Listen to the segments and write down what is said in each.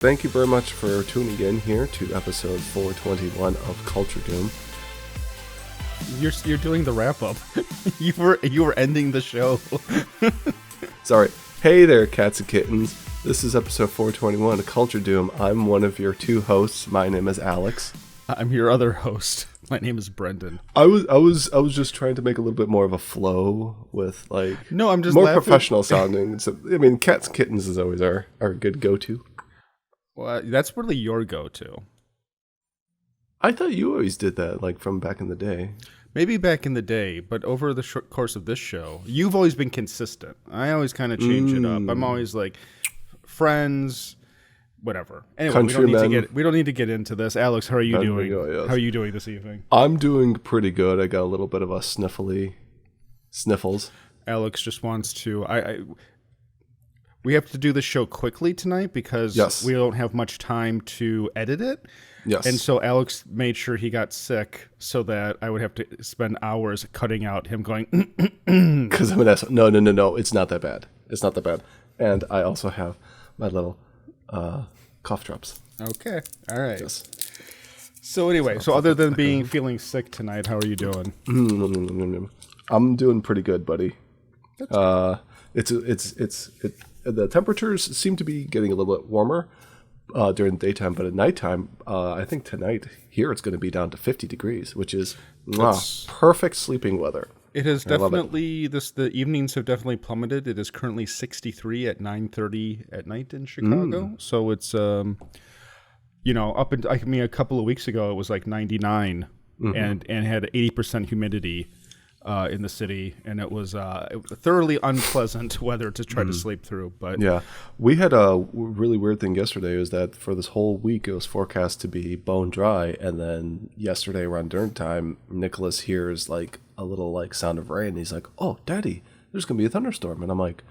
Thank you very much for tuning in here to episode 421 of Culture Doom. You're doing the wrap up. you were ending the show. Sorry. Hey there, cats and kittens. This is episode 421 of Culture Doom. I'm one of your two hosts. My name is Alex. I'm your other host. My name is Brendan. I was just trying to make a little bit more of a flow with I'm just more laughing. Professional sounding. So, I mean, cats and kittens is always our good go-to. Well, that's really your go-to. I thought you always did that, from back in the day. Maybe back in the day, but over the short course of this show, you've always been consistent. I always kind of change it up. I'm always like, friends, whatever. Anyway, we don't need to get into this. Alex, how are you doing? Yes. How are you doing this evening? I'm doing pretty good. I got a little bit of a sniffles. Alex just wants to. We have to do the show quickly tonight because we don't have much time to edit it. Yes. And so Alex made sure he got sick so that I would have to spend hours cutting out him going, because I'm an asshole. No. It's not that bad. And I also have my little cough drops. Okay. All right. Yes. So anyway, other than feeling sick tonight, how are you doing? I'm doing pretty good, buddy. That's good. The temperatures seem to be getting a little bit warmer during the daytime, but at nighttime, I think tonight here it's going to be down to 50 degrees, which is perfect sleeping weather. It has definitely the evenings have definitely plummeted. It is currently 63 at 9:30 at night in Chicago. So it's a couple of weeks ago it was like 99 and had 80% humidity in the city, and it was thoroughly unpleasant weather to try to sleep through. But yeah, we had a really weird thing yesterday. Was that for this whole week it was forecast to be bone dry, and then yesterday around dinner time, Nicholas hears like a little sound of rain. He's like, "Oh, Daddy, there's gonna be a thunderstorm," and I'm like,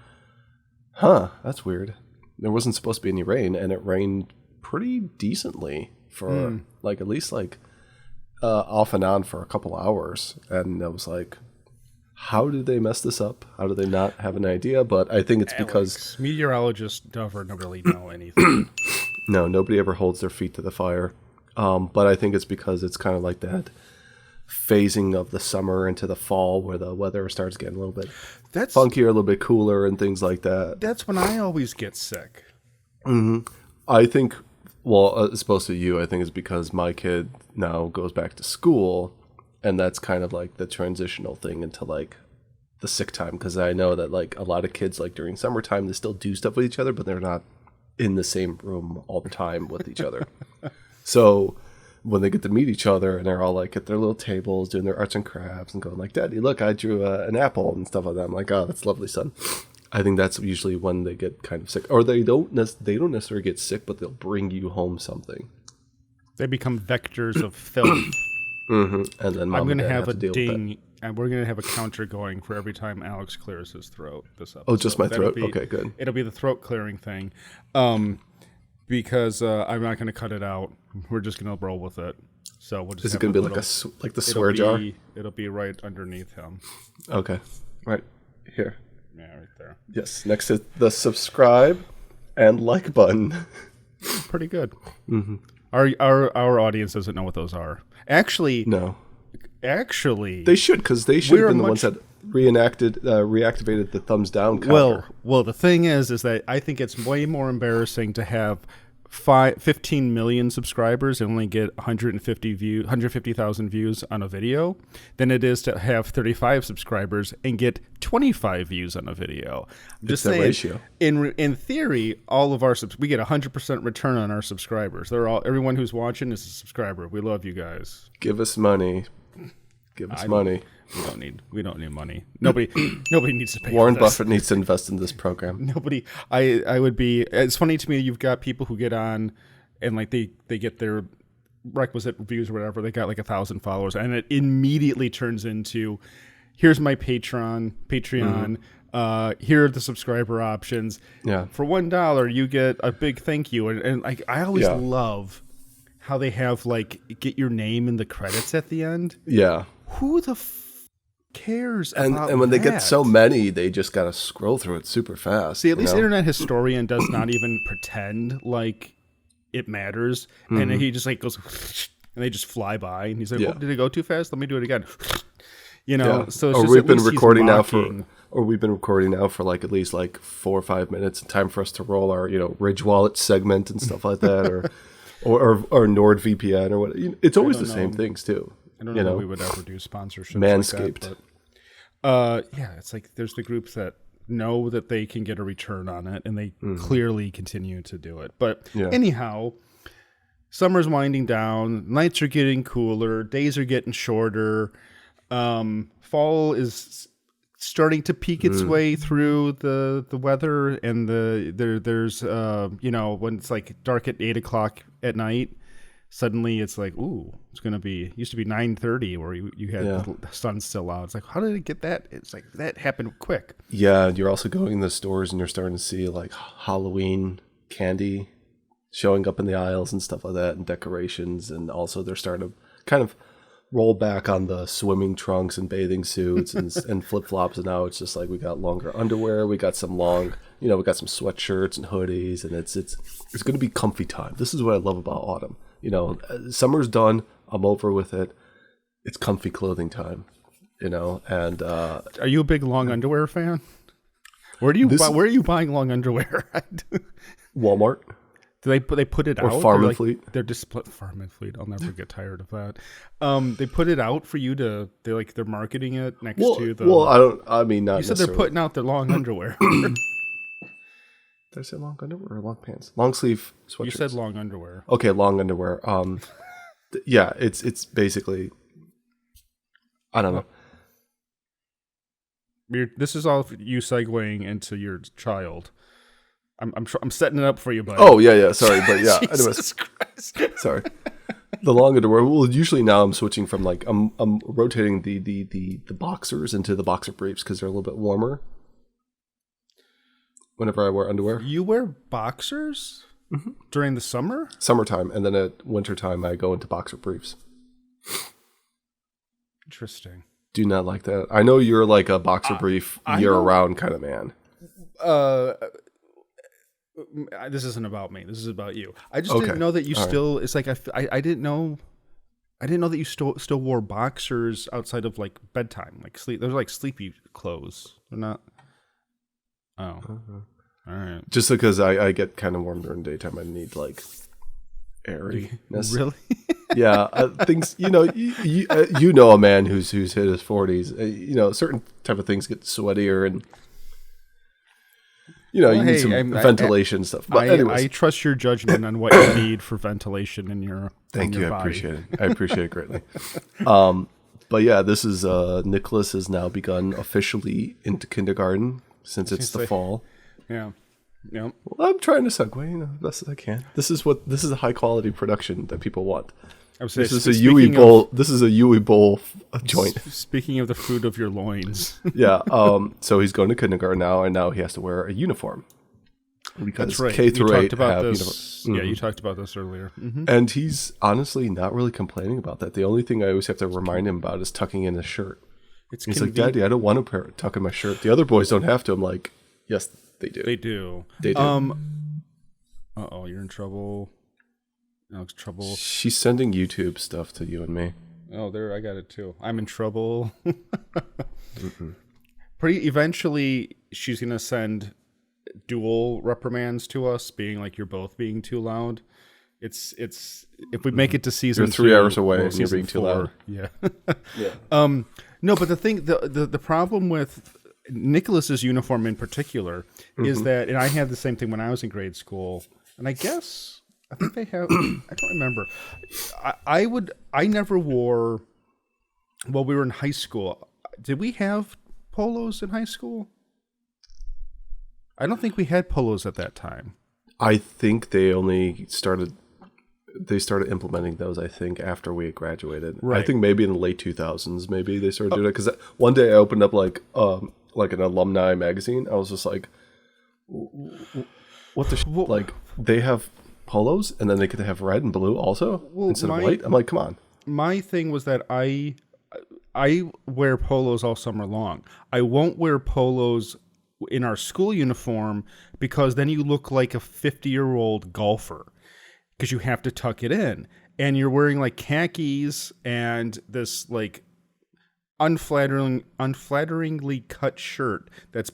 "Huh, that's weird." There wasn't supposed to be any rain, and it rained pretty decently for at least off and on for a couple hours, and I was like, how did they mess this up? How do they not have an idea? But I think it's because meteorologists never really know anything. No, nobody ever holds their feet to the fire. But I think it's because it's kind of like that phasing of the summer into the fall where the weather starts getting a little bit funkier, a little bit cooler and things like that. That's when I always get sick. I think, as opposed to you, I think it's because my kid now goes back to school, and that's kind of like the transitional thing into the sick time, because I know that a lot of kids during summertime they still do stuff with each other, but they're not in the same room all the time with each other. So when they get to meet each other and they're all at their little tables doing their arts and crafts and going Daddy, look, I drew an apple and stuff like that. I'm like, oh, that's lovely, son. I think that's usually when they get kind of sick, or they don't necessarily get sick, but they'll bring you home something. They become vectors of filth. And then I'm going to have a ding, and we're going to have a counter going for every time Alex clears his throat this episode. Oh, just my throat? Okay, good. It'll be the throat clearing thing, because I'm not going to cut it out. We're just going to roll with it. So we'll just. Is it going to be like the swear jar? It'll be right underneath him. Okay, right here. Yeah, right there. Yes, next to the subscribe and like button. Pretty good. Our audience doesn't know what those are. Actually, no. Actually, they should, because they should have been the ones that reactivated the thumbs down counter. Well, the thing is that I think it's way more embarrassing to have 15 million subscribers and only get 150,000 views on a video than it is to have 35 subscribers and get 25 views on a video. I'm just saying, ratio. In theory, all of our we get 100% return on our subscribers. Everyone who's watching is a subscriber. We love you guys. Give us money. Money. We don't need money. Nobody needs to pay. Warren Buffett needs to invest in this program. Nobody. I would be. It's funny to me. You've got people who get on, and they get their requisite views or whatever. They got 1,000 followers, and it immediately turns into, here's my Patreon. Here are the subscriber options. Yeah. For $1, you get a big thank you, and I always love how they have get your name in the credits at the end. Yeah. Who the cares about and when that? they get so many, they just gotta scroll through it super fast. See, at least Internet Historian does not even pretend like it matters. And he just like goes, and they just fly by, and he's like, "Oh, did it go too fast? Let me do it again." So it's or just we've been recording now for like at least like 4 or 5 minutes. Time for us to roll our Ridge Wallet segment and stuff like that, or NordVPN or what. It's always the same things too. I don't know if we would ever do sponsorships. Manscaped. Like that, but it's like there's the groups that know that they can get a return on it, and they clearly continue to do it. But anyhow, summer's winding down, nights are getting cooler, days are getting shorter. Fall is starting to peek its way through the weather, and there's when it's like dark at 8:00 at night, suddenly it's like, ooh, it's gonna be, used to be 9:30 where you had the sun still out. It's like, how did it get that? It's like that happened quick. Yeah, you're also going in the stores and you're starting to see like Halloween candy showing up in the aisles and stuff like that, and decorations, and also they're starting to kind of roll back on the swimming trunks and bathing suits and flip-flops, and now it's just like we got longer underwear, we got some long, we got some sweatshirts and hoodies, and it's going to be comfy time. This is what I love about autumn. Summer's done, I'm over with it. It's comfy clothing time, and are you a big long underwear fan? Where are you buying long underwear at? Walmart. Do they put it out? Or Farm and Fleet. They're just Farm and Fleet. I'll never get tired of that. They put it out for you to. They're marketing it next to the. Well, not. You said they're putting out their long underwear. Did I say long underwear or long pants? Long sleeve sweatshirts. You said long underwear. Okay, long underwear. It's basically. I don't know. This is all you segueing into your child. I'm setting it up for you, buddy. Oh yeah. Sorry, but yeah. Jesus Christ. Sorry. The long underwear. Well, usually now I'm switching from like I'm rotating the boxers into the boxer briefs because they're a little bit warmer. Whenever I wear underwear, you wear boxers during the summertime, and then at wintertime I go into boxer briefs. Interesting. Do not like that. I know you're like a boxer brief year-round kind of man. This isn't about me. This is about you. I just didn't know that you still. Right. It's like I didn't know. I didn't know that you still wore boxers outside of like bedtime, like sleep. Those are like sleepy clothes. They're not. Oh, all right. Just because I get kind of warm during the daytime, I need like airiness. Really? Yeah, things. You know a man who's hit his 40s. Certain type of things get sweatier and. You need some ventilation stuff. But anyways. I trust your judgment on what you need for ventilation in your Thank you. Body. I appreciate it. I appreciate it greatly. But yeah, this is Nicholas has now begun officially into kindergarten since it's the fall. Yeah. Yeah. Well, I'm trying to segue, as best as I can. This is a high quality production that people want. This is a Yui bowl. This is a Yui bowl joint. Speaking of the fruit of your loins. Yeah. So he's going to kindergarten now, and now he has to wear a uniform. Because that's right. K through 8 have this. Yeah, you talked about this earlier. Mm-hmm. And he's honestly not really complaining about that. The only thing I always have to remind him about is tucking in his shirt. He's like, Daddy, I don't want to tuck in my shirt. The other boys don't have to. I'm like, yes, they do. They do. They do. Uh-oh, you're in trouble. Alex, trouble. She's sending YouTube stuff to you and me. Oh, there, I got it too. I'm in trouble. Eventually, she's gonna send dual reprimands to us, being like, "You're both being too loud." It's if we make it to season, you're 3 hours away and you're being too loud. Yeah. Yeah. No, but the problem with Nicholas's uniform in particular is that, and I had the same thing when I was in grade school, and I think they have. I don't remember. I never wore. Well, we were in high school. Did we have polos in high school? I don't think we had polos at that time. I think they only started. They started implementing those, I think, after we graduated. Right. I think maybe in the late 2000s, maybe they started doing it. Because one day I opened up like an alumni magazine. I was just like, what the like, they have polos, and then they could have red and blue also instead of white. I'm like, come on. My thing was that I wear polos all summer long. I won't wear polos in our school uniform because then you look like a 50-year-old golfer. because you have to tuck it in, and you're wearing like khakis and this like unflatteringly cut shirt that's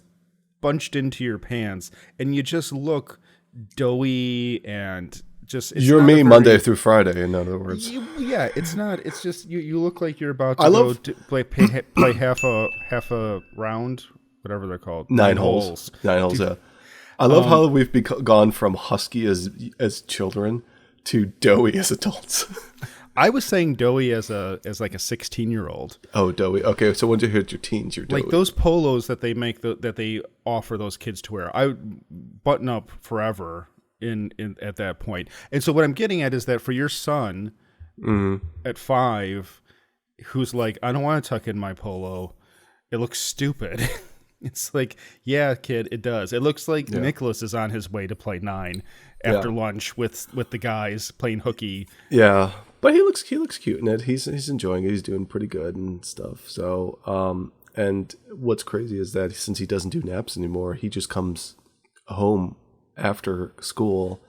bunched into your pants, and you just look doughy and just you're me Monday through Friday, in other words. It's just you look like you're about to play half a round, whatever they're called. 9 holes. 9 holes. Yeah. I love how we've gone from husky as children to doughy as adults. I was saying doughy as like a 16-year-old. Oh, doughy. Okay, so once you hit your teens, you're doughy. Like those polos that they make that they offer those kids to wear. I button up forever in at that point. And so what I'm getting at is that for your son at 5, who's like, I don't want to tuck in my polo, it looks stupid. It's like, yeah, kid, it does. It looks like Nicholas is on his way to play 9 after lunch with the guys playing hooky. Yeah, but he looks cute in it. He's enjoying it. He's doing pretty good and stuff. So, and what's crazy is that since he doesn't do naps anymore, he just comes home after school,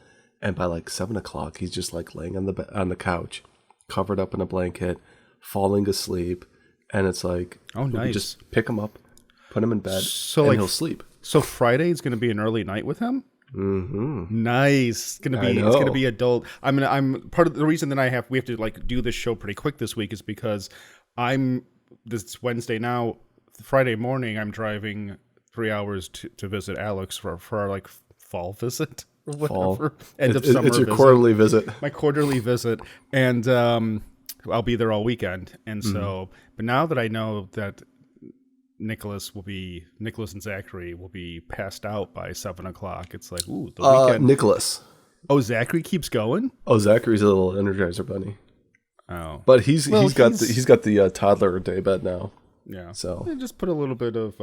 and by like 7:00, he's just like laying on the couch, covered up in a blanket, falling asleep, and it's like, nice. Just pick him up, put him in bed, and he'll sleep. So Friday is going to be an early night with him. Mm-hmm. Nice. It's gonna be adult. I'm part of the reason that we have to like do this show pretty quick this week is because this Wednesday now, Friday morning, I'm driving 3 hours to visit Alex for our like fall visit or whatever. End of summer. It's your quarterly visit. My quarterly visit, and I'll be there all weekend. And so, but now that I know that Nicholas and Zachary will be passed out by 7:00. It's like, ooh, the weekend. Nicholas. Oh, Zachary keeps going. Oh, Zachary's a little Energizer bunny. Oh, but he's got the toddler day bed now. Yeah. So just put a little bit of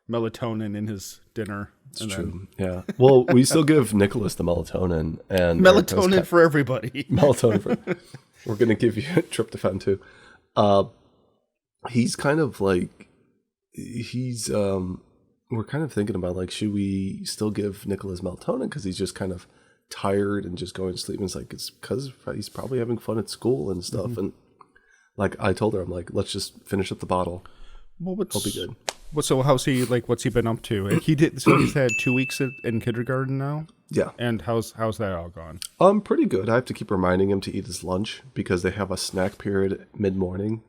melatonin in his dinner. It's true. Yeah. Well, we still give Nicholas the melatonin and melatonin for everybody. Melatonin. We're gonna give you tryptophan too. He's kind of like. We're kind of thinking about like, should we still give Nicholas melatonin because he's just kind of tired and just going to sleep? And it's like, it's because he's probably having fun at school and stuff. And like I told her, I'm like, let's just finish up the bottle. Well, he'll be good. So how's he like? What's he been up to? So he's had 2 weeks in kindergarten now. Yeah. And how's that all gone? Pretty good. I have to keep reminding him to eat his lunch because they have a snack period mid-morning.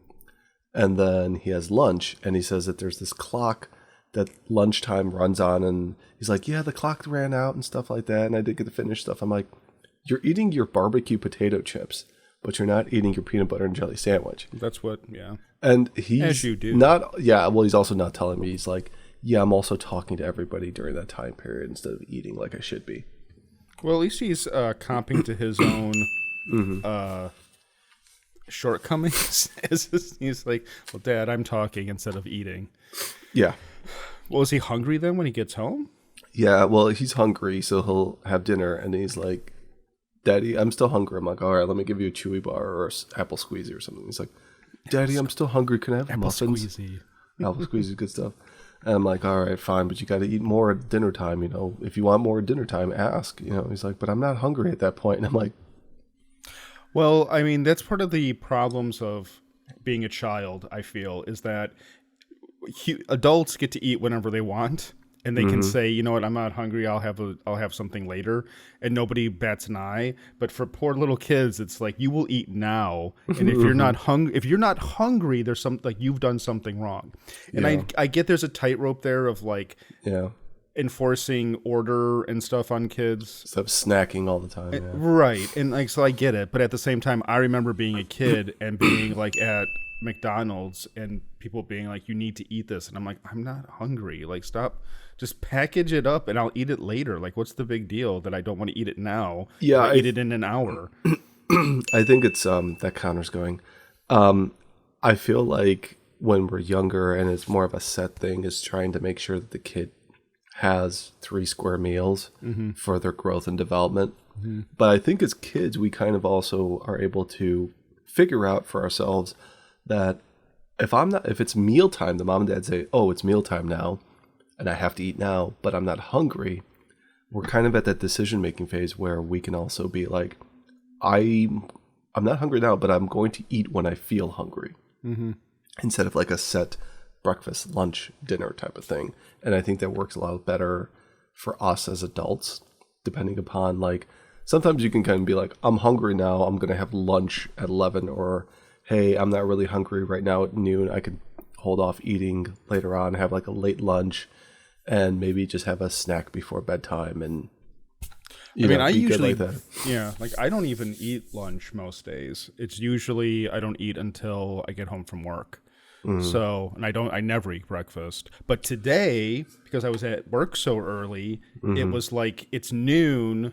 And then he has lunch, and he says that there's this clock that lunchtime runs on, and he's like, yeah, the clock ran out and stuff like that, and I didn't get to finish stuff. I'm like, you're eating your barbecue potato chips, but you're not eating your peanut butter and jelly sandwich. That's what, yeah. And he's as you do. He's also not telling me. He's like, yeah, I'm also talking to everybody during that time period instead of eating like I should be. Well, at least he's comping to his own shortcomings. He's like, well, Dad, I'm talking instead of eating. Yeah. Well, is he hungry then when he gets home? Yeah, well, he's hungry, so he'll have dinner, and he's like, Daddy, I'm still hungry. I'm like, all right, let me give you a Chewy bar or an apple squeezy or something. He's like, Daddy, I'm still hungry. Can I have muffins? Squeezy. Apple squeezy, good stuff. And I'm like, all right, fine, but you got to eat more at dinner time. You know, if you want more at dinner time, ask. You know, he's like, but I'm not hungry at that point. And I'm like, well, I mean, that's part of the problems of being a child, I feel, is that adults get to eat whenever they want, and they can say, you know what, I'm not hungry, I'll have something later, and nobody bats an eye. But for poor little kids, it's like, you will eat now, and if you're not hungry, there's some, like, you've done something wrong. And I get there's a tightrope there of like, enforcing order and stuff on kids. Instead of snacking all the time. Yeah. Right. And like, so I get it. But at the same time, I remember being a kid and being like at McDonald's and people being like, you need to eat this. And I'm like, I'm not hungry. Like, stop. Just package it up and I'll eat it later. Like, what's the big deal that I don't want to eat it now? Yeah. I eat it in an hour. I think it's, that counter's going. I feel like when we're younger and it's more of a set thing is trying to make sure that the kid has 3 square meals for their growth and development. But I think as kids, we kind of also are able to figure out for ourselves that if it's mealtime, the mom and dad say, oh, it's mealtime now and I have to eat now, but I'm not hungry. We're kind of at that decision-making phase where we can also be like, I'm not hungry now, but I'm going to eat when I feel hungry instead of like a set breakfast, lunch, dinner type of thing. And I think that works a lot better for us as adults, depending upon like, sometimes you can kind of be like, I'm hungry now, I'm going to have lunch at 11, or hey, I'm not really hungry right now at noon. I could hold off eating later on, have like a late lunch, and maybe just have a snack before bedtime. And I usually, like I don't even eat lunch most days. It's usually I don't eat until I get home from work. So, and I never eat breakfast. But today, because I was at work so early, it was like it's noon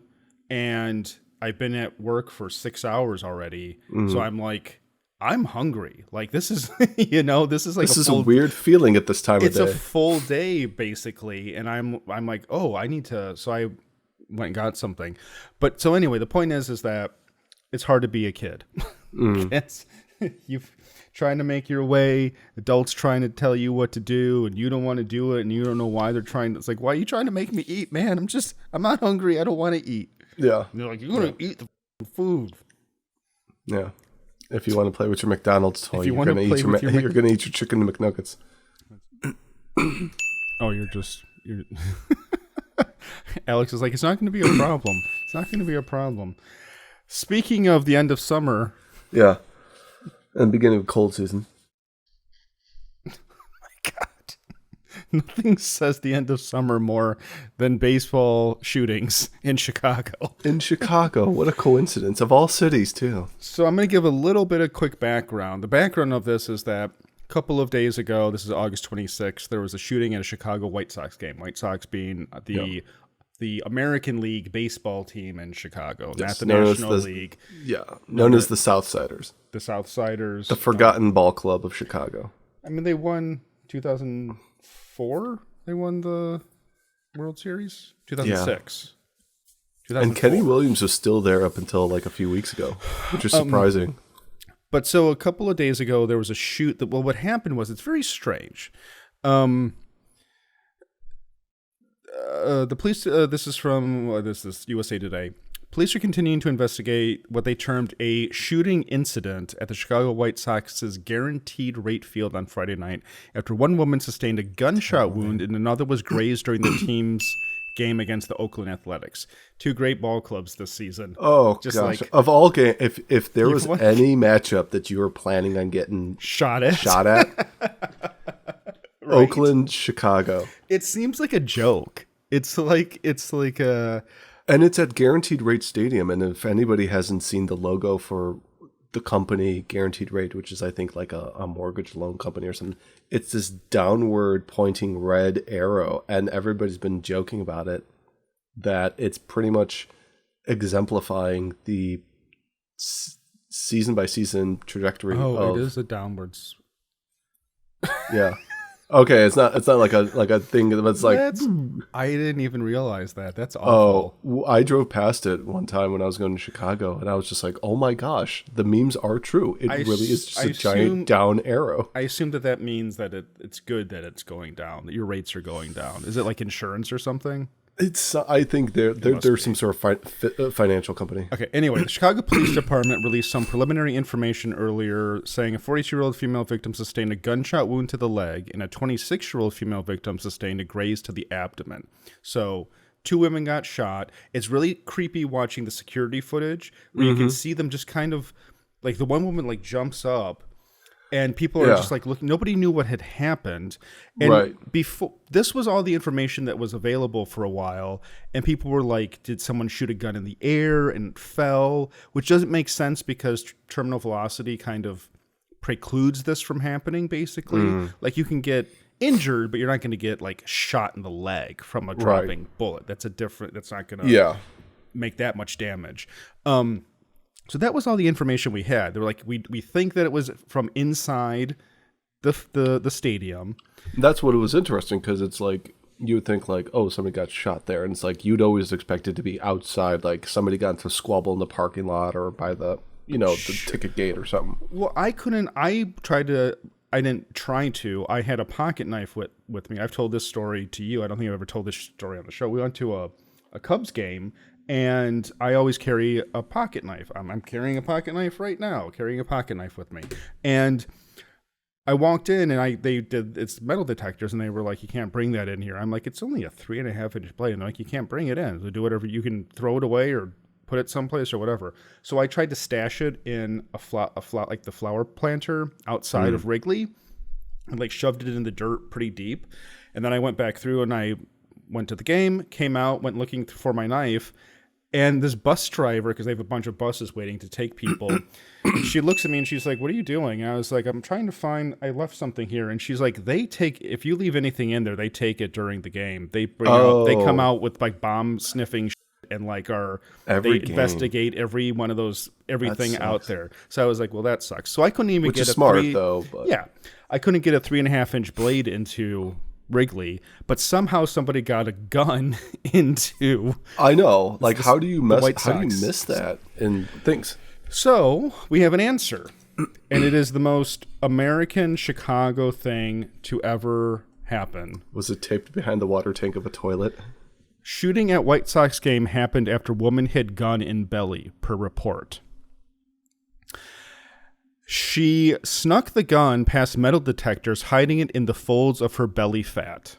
and I've been at work for 6 hours already. So I'm like, I'm hungry. Like this is, this is like this is a weird feeling at this time of day. It's a full day basically. And I'm like, oh, I need to, so I went and got something. But so anyway, the point is that it's hard to be a kid. You've trying to make your way, adults trying to tell you what to do, and you don't want to do it, and you don't know why they're trying to. It's like, why are you trying to make me eat, man? I'm not hungry. I don't want to eat. Yeah. And they're like, you're going to eat the food. Yeah. If you want to play with your McDonald's toy, you're going to eat your chicken McNuggets. Oh, you're Alex is like, it's not going to be a problem. It's not going to be a problem. Speaking of the end of summer. Yeah. And beginning of cold season. Oh my God. Nothing says the end of summer more than baseball shootings in Chicago. In Chicago. What a coincidence. Of all cities, too. So I'm going to give a little bit of quick background. The background of this is that a couple of days ago, this is August 26th, there was a shooting at a Chicago White Sox game. White Sox being the American League baseball team in Chicago, not the National League. Yeah, known as the Southsiders. The Southsiders. The Forgotten Ball Club of Chicago. I mean, they won 2004. They won the World Series. 2006. Yeah. And Kenny Williams was still there up until like a few weeks ago, which is surprising. But so a couple of days ago, there was a shoot. What happened was, it's very strange. The police, this is USA Today. Police are continuing to investigate what they termed a shooting incident at the Chicago White Sox's Guaranteed Rate Field on Friday night after one woman sustained a gunshot wound and another was grazed during the team's game against the Oakland Athletics. Two great ball clubs this season. Oh, just gosh. Like, of all games, if there was any matchup that you were planning on getting shot at, right. Oakland, Chicago. It seems like a joke. It's like a... And it's at Guaranteed Rate Stadium, and if anybody hasn't seen the logo for the company, Guaranteed Rate, which is, I think, like a mortgage loan company or something, it's this downward pointing red arrow, and everybody's been joking about it, that it's pretty much exemplifying the season-by-season trajectory. Oh, it is a downwards... Yeah. Okay, it's not like a thing that's like... I didn't even realize that. That's awful. Oh, I drove past it one time when I was going to Chicago, and I was just like, oh my gosh, the memes are true. It really is just a giant down arrow. I assume that means that it's good that it's going down, that your rates are going down. Is it like insurance or something? I think they're some sort of financial company. Okay. Anyway, the Chicago Police Department released some preliminary information earlier, saying a 42-year-old female victim sustained a gunshot wound to the leg, and a 26-year-old female victim sustained a graze to the abdomen. So 2 women got shot. It's really creepy watching the security footage where you can see them just kind of like the one woman like jumps up. And people are just like looking. Nobody knew what had happened, and before this was all the information that was available for a while. And people were like, "Did someone shoot a gun in the air and it fell?" Which doesn't make sense because terminal velocity kind of precludes this from happening. Basically, like you can get injured, but you're not going to get like shot in the leg from a dropping bullet. That's not going to make that much damage. So that was all the information we had. They were like, we think that it was from inside the stadium. That's what it was interesting, because it's like you would think like, oh, somebody got shot there, and it's like you'd always expect it to be outside, like somebody got into a squabble in the parking lot or by the the ticket gate or something. Well, I didn't try to. I had a pocket knife with me. I've told this story to you. I don't think I've ever told this story on the show. We went to a Cubs game. And I always carry a pocket knife. I'm carrying a pocket knife right now, carrying a pocket knife with me. And I walked in and they did it's metal detectors and they were like, you can't bring that in here. I'm like, it's only a 3.5-inch blade. And they're like, you can't bring it in. So do whatever, you can throw it away or put it someplace or whatever. So I tried to stash it in a like the flower planter outside of Wrigley and like shoved it in the dirt pretty deep. And then I went back through and I went to the game, came out, went looking for my knife. And this bus driver, because they have a bunch of buses waiting to take people, she looks at me and she's like, what are you doing? And I was like, I'm trying to find, I left something here. And she's like, if you leave anything in there, they take it during the game. They they come out with like bomb sniffing and like investigate every one of those, everything out there. So I was like, well, that sucks. So I couldn't even get smart though. But. Yeah. I couldn't get a 3.5-inch blade into Wrigley, but somehow somebody got a gun into. I know, like how do you miss that in things? So we have an answer, and it is the most American Chicago thing to ever happen. Was it taped behind the water tank of a toilet? Shooting at White Sox game happened after woman hid gun in belly, per report. She snuck the gun past metal detectors, hiding it in the folds of her belly fat.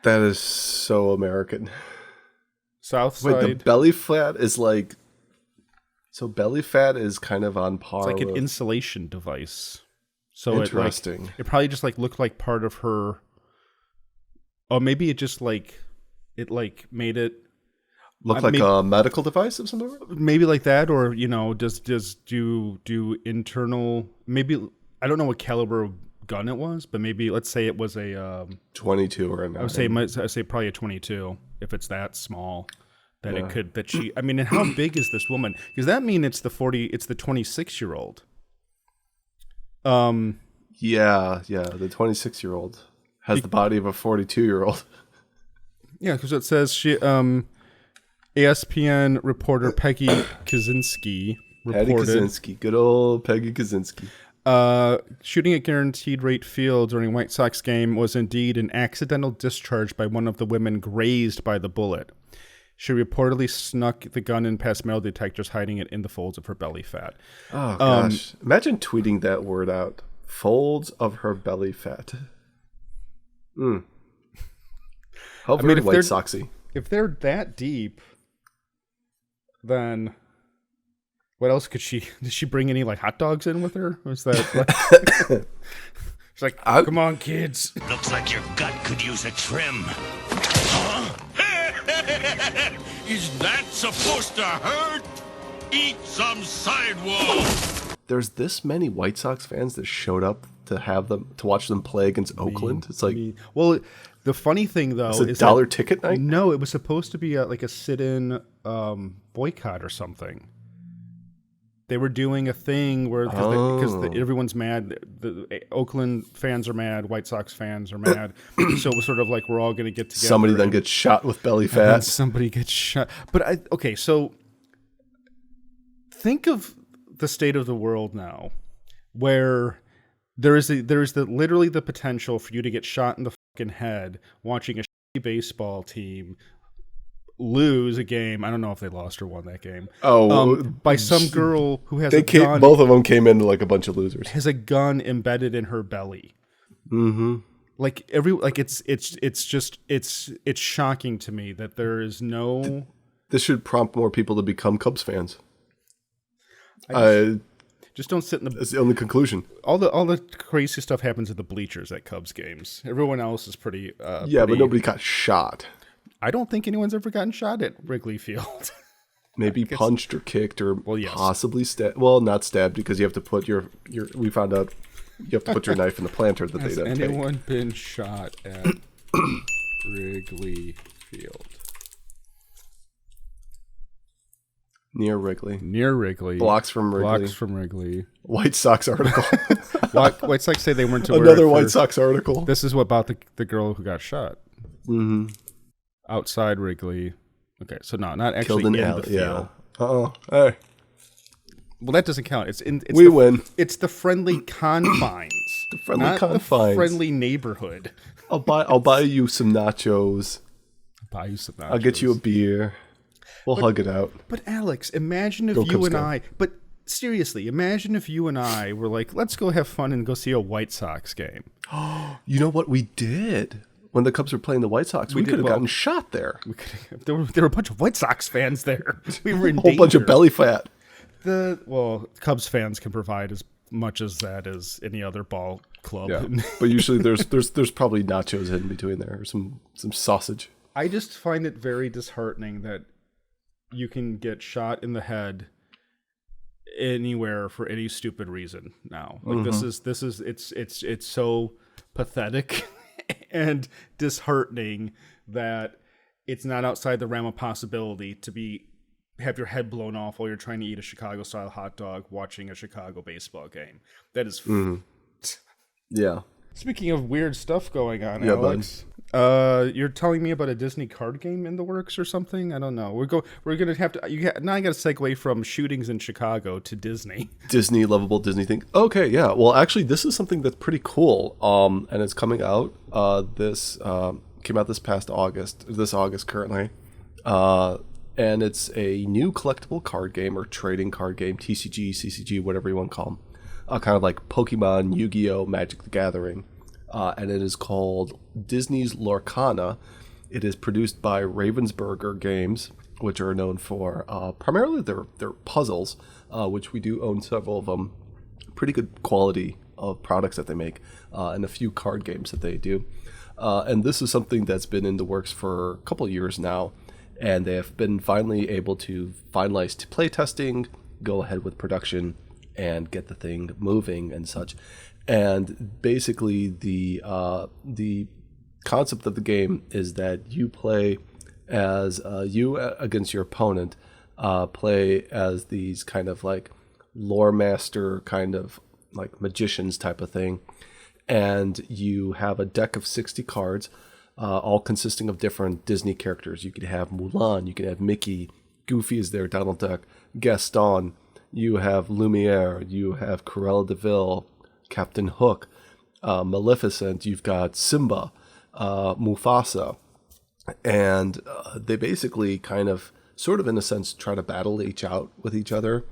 That is so American. Southside. Wait, the belly fat is like... So belly fat is kind of on par It's like with... an insulation device. So interesting. It probably just like looked like part of her... Or maybe it just like... It like made it... Look like a medical device of some sort? Maybe like that, or, you know, does do internal... Maybe... I don't know what caliber of gun it was, but maybe, let's say it was a... 22 or a 9. I would say probably a 22, if it's that small. That it could... That she... I mean, and how big is this woman? Because that means it's the 26-year-old. Yeah, the 26-year-old has the body of a 42-year-old. Yeah, because it says she... ESPN reporter Peggy Kaczynski reported... Patty Kaczynski, good old Peggy Kaczynski. Shooting at Guaranteed Rate Field during a White Sox game was indeed an accidental discharge by one of the women grazed by the bullet. She reportedly snuck the gun in past metal detectors, hiding it in the folds of her belly fat. Oh, gosh. Imagine tweeting that word out. Folds of her belly fat. How very White Soxy. If they're that deep... Then, what else could she? Did she bring any like hot dogs in with her? Was that? Like, she's like, come on, kids. Looks like your gut could use a trim. Huh? Is that supposed to hurt? Eat some sidewalk. There's this many White Sox fans that showed up to watch them play against Oakland. It's like, well, the funny thing though is $1 ticket night. No, it was supposed to be like a sit-in boycott or something. They were doing a thing where because everyone's mad. The Oakland fans are mad. White Sox fans are mad. So it was sort of like we're all going to get together. Somebody then gets shot with belly fat. Somebody gets shot. But so think of the state of the world now, where there is literally the potential for you to get shot in the fucking head watching a shitty baseball team lose a game. I don't know if they lost or won that game. By some girl who has gun. Both of them came in like a bunch of losers. Has a gun embedded in her belly. Mm-hmm. It's shocking to me that there is no. This should prompt more people to become Cubs fans. Just don't sit in the. That's the only conclusion. All the crazy stuff happens at the bleachers at Cubs games. Everyone else is pretty. But nobody got shot. I don't think anyone's ever gotten shot at Wrigley Field. Maybe punched or kicked or possibly stabbed. Well, not stabbed because you have to put your. We found out you have to put your knife in the planter that they didn't take. Has anyone been shot at Wrigley Field? Near Wrigley. Blocks from Wrigley. White Sox article. White Sox say they weren't aware. Another White Sox article. This is about the girl who got shot. Mm-hmm. Outside Wrigley. Okay, so no, not actually in the field. Yeah. Hey. Well, that doesn't count. We win. It's the friendly confines The friendly Not confines. the friendly neighborhood. I'll buy you some nachos. Buy you some nachos. I'll get you a beer. We'll hug it out. But Alex, imagine if Go you Cubs and go. I. But seriously, imagine if you and I were like, let's go have fun and go see a White Sox game. You know what we did when the Cubs were playing the White Sox? We could have gotten shot there. There were a bunch of White Sox fans there. We were in A whole bunch of danger. belly fat. Cubs fans can provide as much as that as any other ball club. Yeah, but usually there's probably nachos in between there, or some sausage. I just find it very disheartening that you can get shot in the head anywhere for any stupid reason now. Like this is it's so pathetic and disheartening that it's not outside the realm of possibility to have your head blown off while you're trying to eat a Chicago style hot dog watching a Chicago baseball game. That is Yeah. Speaking of weird stuff going on, Yeah, Alex, you're telling me about a Disney card game in the works or something? I don't know. We're gonna have to. Now I got to segue from shootings in Chicago to Disney. Disney, lovable Disney thing. Okay, yeah. Well, actually, this is something that's pretty cool. And it's coming out. This came out this August currently. And it's a new collectible card game or trading card game, TCG, CCG, whatever you want to call them. Kind of like Pokemon, Yu-Gi-Oh, Magic the Gathering. And it is called Disney's Lorcana. It is produced by Ravensburger Games, which are known for primarily their puzzles, which we do own several of them. Pretty good quality of products that they make, and a few card games that they do. And this is something that's been in the works for a couple of years now, and they have been finally able to finalize to play testing, go ahead with production, and get the thing moving and such. And basically, the concept of the game is that you play as you against your opponent, play as these kind of like lore master, kind of like magicians type of thing, and you have a deck of 60 cards, all consisting of different Disney characters. You could have Mulan, you could have Mickey, Goofy is there, Donald Duck, Gaston. You have Lumiere, you have Cruella de Vil, Captain Hook, Maleficent, you've got Simba, Mufasa, and they basically kind of, sort of in a sense, try to battle each out with each other.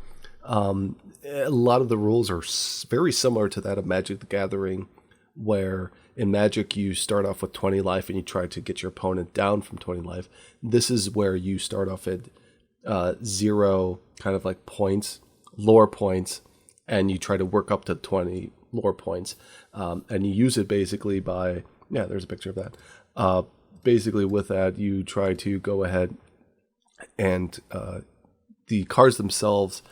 A lot of the rules are very similar to that of Magic the Gathering, where in Magic you start off with 20 life and you try to get your opponent down from 20 life. This is where you start off at 0 kind of like points, lore points, and you try to work up to 20 lore points. And you use it basically by, yeah, there's a picture of that. Basically with that, you try to go ahead and the cards themselves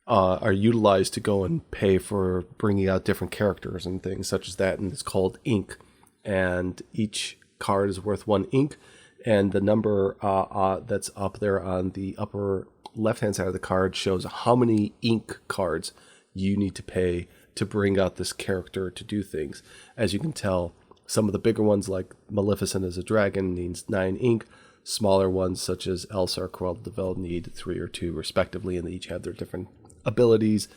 are utilized to go and pay for bringing out different characters and things such as that. And it's called ink. And each card is worth 1 ink. And the number that's up there on the upper left-hand side of the card shows how many ink cards you need to pay to bring out this character to do things. As you can tell, some of the bigger ones like Maleficent as a dragon needs 9 ink. Smaller ones such as Elsa or Cruella de Vil need 3 or 2 respectively, and they each have their different abilities,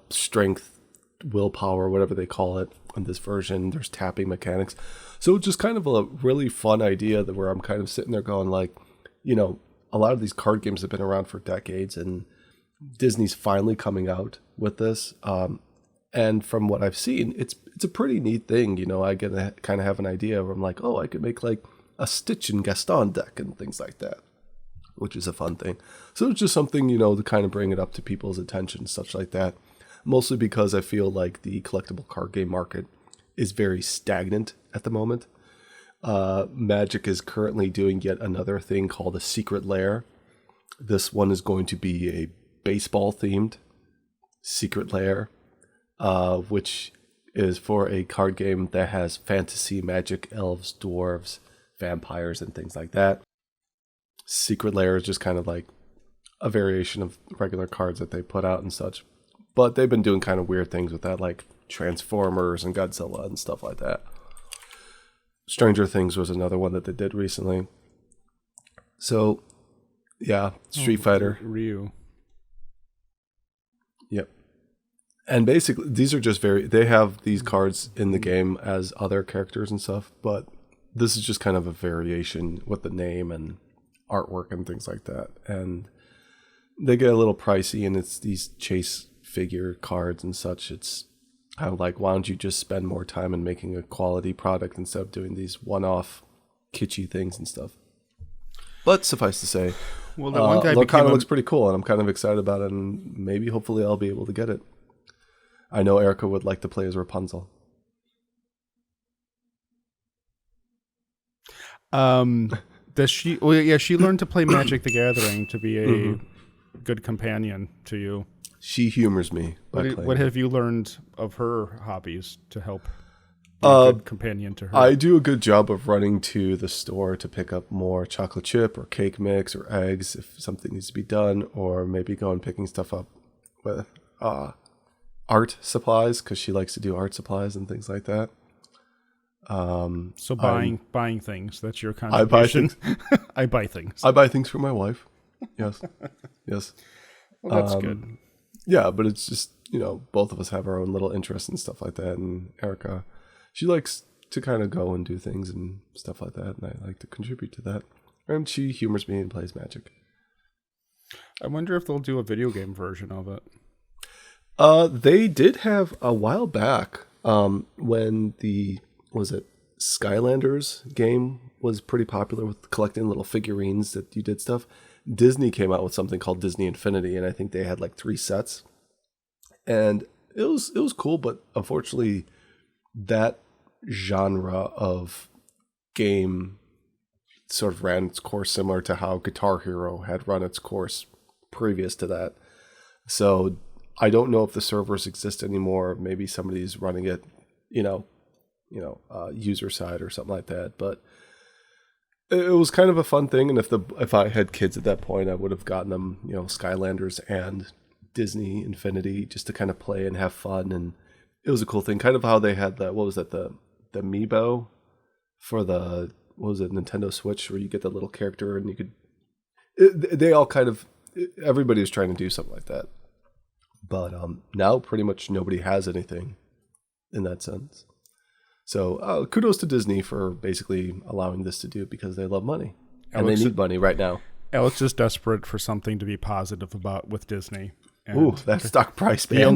strength, willpower, whatever they call it. In this version, there's tapping mechanics. So just kind of a really fun idea that where I'm kind of sitting there going like, you know, a lot of these card games have been around for decades, and Disney's finally coming out with this. And from what I've seen, it's a pretty neat thing. You know, I get to kind of have an idea where I'm like, oh, I could make like a Stitch and Gaston deck and things like that, which is a fun thing. So it's just something, you know, to kind of bring it up to people's attention, such like that. Mostly because I feel like the collectible card game market is very stagnant at the moment. Magic is currently doing yet another thing called a Secret Lair. This one is going to be a baseball-themed Secret Lair, which is for a card game that has fantasy, magic, elves, dwarves, vampires, and things like that. Secret Lair is just kind of like a variation of regular cards that they put out and such. But they've been doing kind of weird things with that, like Transformers and Godzilla and stuff like that. Stranger Things was another one that they did recently. So, yeah, Street Fighter. Ryu. Yep. And basically, these are just they have these cards in the game as other characters and stuff, but this is just kind of a variation with the name and artwork and things like that. And they get a little pricey, and it's these chase figure cards and such. It's kind of like, why don't you just spend more time in making a quality product instead of doing these one-off kitschy things and stuff. But suffice to say, well, that one guy Lorcana looks pretty cool, and I'm kind of excited about it, and maybe hopefully I'll be able to get it. I know Erica would like to play as Rapunzel. Does she? Well, yeah, she learned to play Magic the Gathering to be a good companion to you. She humors me by playing. What have you learned of her hobbies to help be a good companion to her? I do a good job of running to the store to pick up more chocolate chip or cake mix or eggs if something needs to be done, or maybe go and picking stuff up with art supplies, because she likes to do art supplies and things like that. So buying things, that's your contribution. I buy things. I buy things for my wife. Yes. Yes. Well, that's good. Yeah, but it's just, both of us have our own little interests and stuff like that. And Erica, she likes to kind of go and do things and stuff like that. And I like to contribute to that. And she humors me and plays Magic. I wonder if they'll do a video game version of it. They did have a while back when Skylanders game was pretty popular with collecting little figurines that you did stuff. Disney came out with something called Disney Infinity, and I think they had like 3 sets. And it was cool, but unfortunately that genre of game sort of ran its course similar to how Guitar Hero had run its course previous to that. So I don't know if the servers exist anymore. Maybe somebody's running it, user side or something like that. But it was kind of a fun thing. And if I had kids at that point, I would have gotten them, Skylanders and Disney Infinity just to kind of play and have fun. And it was a cool thing. Kind of how they had the Amiibo for the, Nintendo Switch, where you get the little character and you could, they all kind of, everybody was trying to do something like that. But now pretty much nobody has anything in that sense. So kudos to Disney for basically allowing this to do, because they love money. And they need money right now. Alex is desperate for something to be positive about with Disney. And ooh, that stock price, man. The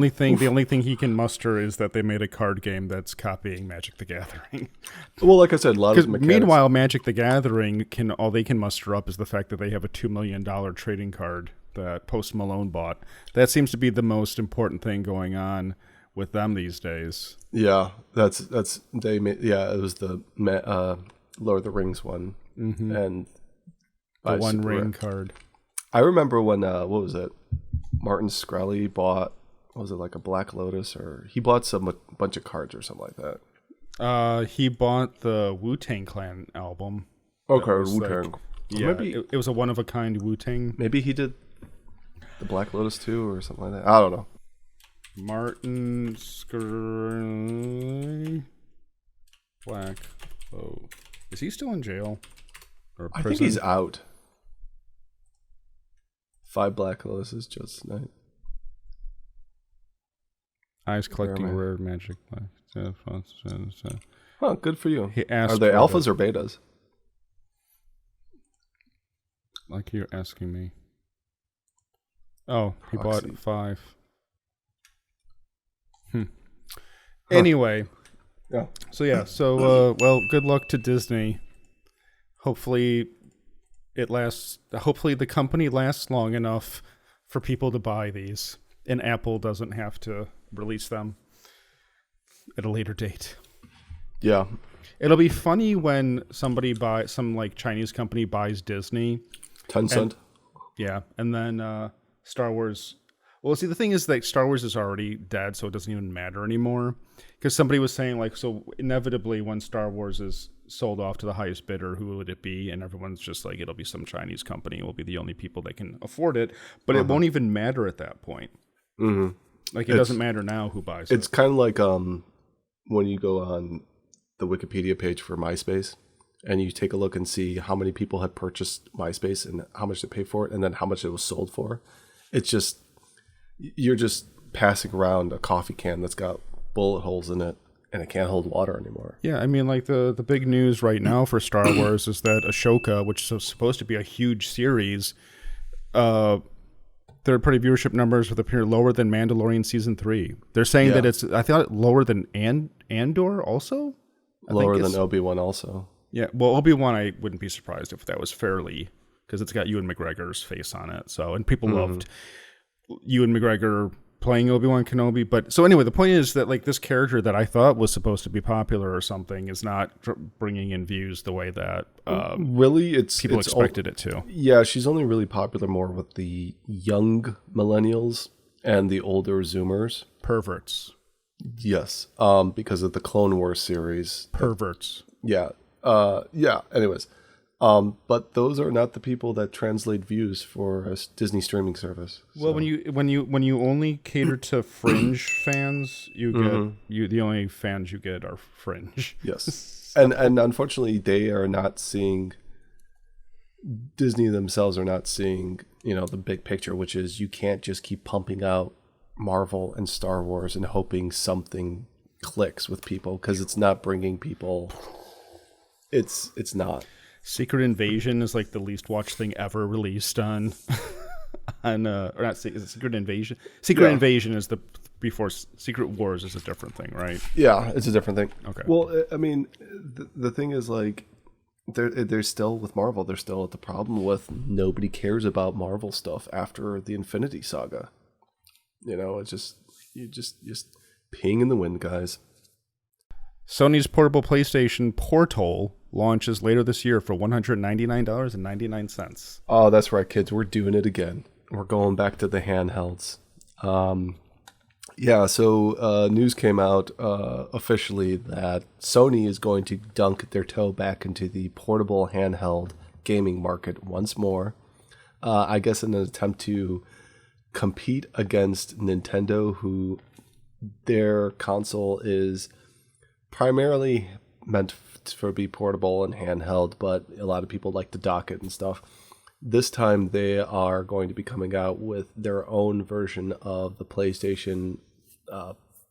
only thing he can muster is that they made a card game that's copying Magic the Gathering. Well, like I said, a lot of mechanics. Meanwhile, Magic the Gathering all they can muster up is the fact that they have a $2 million trading card that Post Malone bought. That seems to be the most important thing going on with them these days. Yeah, they made. Yeah, it was the Lord of the Rings one, and the One Ring card. I remember when what was it? Martin Shkreli bought. What was it, like a Black Lotus, or he bought a bunch of cards or something like that? He bought the Wu-Tang Clan album. Okay, Wu-Tang. Yeah, maybe it was a one of a kind Wu-Tang. Maybe he did the Black Lotus too, or something like that. I don't know. Martin Shkreli, Black Lotus. Is he still in jail or prison? I think he's out. 5 Black Lotuses just tonight. Eyes collecting rare magic. Huh, good for you. Are they alphas or betas? Like you're asking me. Oh, he bought 5. Huh. Anyway. Yeah. So well, good luck to Disney. Hopefully it lasts. Hopefully the company lasts long enough for people to buy these, and Apple doesn't have to release them at a later date. Yeah. It'll be funny when some Chinese company buys Disney. Tencent. Yeah, and then Star Wars. Well, see, the thing is that Star Wars is already dead, so it doesn't even matter anymore. Because somebody was saying, so inevitably when Star Wars is sold off to the highest bidder, who would it be? And everyone's just like, it'll be some Chinese company. It will be the only people that can afford it. But it won't even matter at that point. Mm-hmm. It doesn't matter now who buys it. It's kind of like when you go on the Wikipedia page for MySpace, and you take a look and see how many people had purchased MySpace and how much they paid for it, and then how much it was sold for. It's just, you're just passing around a coffee can that's got bullet holes in it and it can't hold water anymore. Yeah, I mean, like the big news right now for Star Wars is that Ahsoka, which is supposed to be a huge series, third-party viewership numbers would appear lower than Mandalorian Season 3. They're saying that it's, I thought, lower than Andor also? Lower than Obi-Wan also. Yeah, well, Obi-Wan, I wouldn't be surprised if that was fairly, because it's got Ewan McGregor's face on it. So, and people loved Ewan McGregor playing Obi-Wan Kenobi. But so anyway, the point is that like this character that I thought was supposed to be popular or something is not bringing in views the way that really people expected it to. Yeah, she's only really popular more with the young millennials and the older Zoomers. Perverts. Yes, because of the Clone Wars series. Perverts. Yeah. Anyways, but those are not the people that translate views for a Disney streaming service. Well, when you only cater to fringe fans, you get the only fans you get are fringe. Yes, and unfortunately, they are not seeing. Disney themselves are not seeing, the big picture, which is you can't just keep pumping out Marvel and Star Wars and hoping something clicks with people, because it's not bringing people. It's not. Secret Invasion is like the least watched thing ever released on or not. Is it Secret Invasion? Secret Invasion is before Secret Wars is a different thing, right? Yeah, it's a different thing. Okay. Well, I mean, the thing is like, they're still with Marvel. They're still at the problem with nobody cares about Marvel stuff after the Infinity Saga. It's just peeing in the wind, guys. Sony's portable PlayStation Portal launches later this year for $199.99. Oh, that's right, kids. We're doing it again. We're going back to the handhelds. So news came out officially that Sony is going to dunk their toe back into the portable handheld gaming market once more. I guess in an attempt to compete against Nintendo, who their console is primarily meant to be portable and handheld, but a lot of people like to dock it and stuff. This time they are going to be coming out with their own version of the PlayStation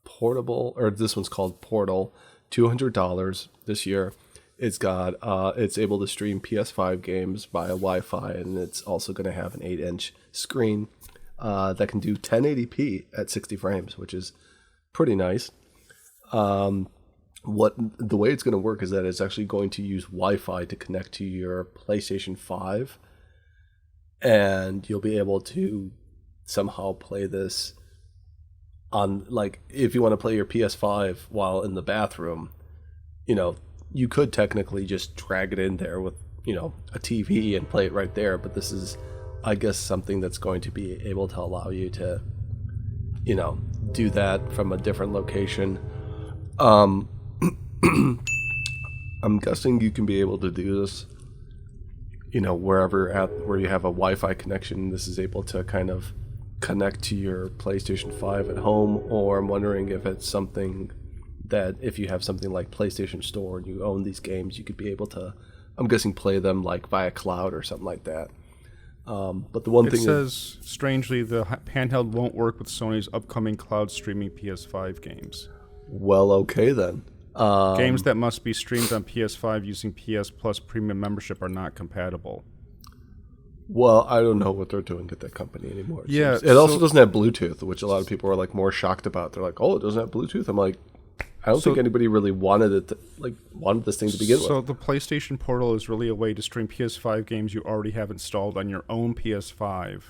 portable, or this one's called Portal, $200 this year. It's got it's able to stream PS5 games via Wi-Fi, and it's also going to have an 8-inch screen that can do 1080p at 60 frames, which is pretty nice. The way it's going to work is that it's actually going to use Wi-Fi to connect to your PlayStation 5, and you'll be able to somehow play this on, like, if you want to play your PS5 while in the bathroom, you could technically just drag it in there with, a TV and play it right there, but this is, I guess, something that's going to be able to allow you to, do that from a different location. I'm guessing you can be able to do this, where you have a Wi-Fi connection. This is able to kind of connect to your PlayStation 5 at home, or I'm wondering if it's something that if you have something like PlayStation Store and you own these games, you could be able to, I'm guessing, play them like via cloud or something like that. But the one thing says, strangely, the handheld won't work with Sony's upcoming cloud streaming PS5 games. Well, okay then. Games that must be streamed on PS5 using PS Plus Premium membership are not compatible. Well, I don't know what they're doing at that company anymore. It also doesn't have Bluetooth, which a lot of people are like more shocked about. They're like, "Oh, it doesn't have Bluetooth." I'm like, I don't think anybody really wanted this thing to begin with. So the PlayStation Portal is really a way to stream PS5 games you already have installed on your own PS5.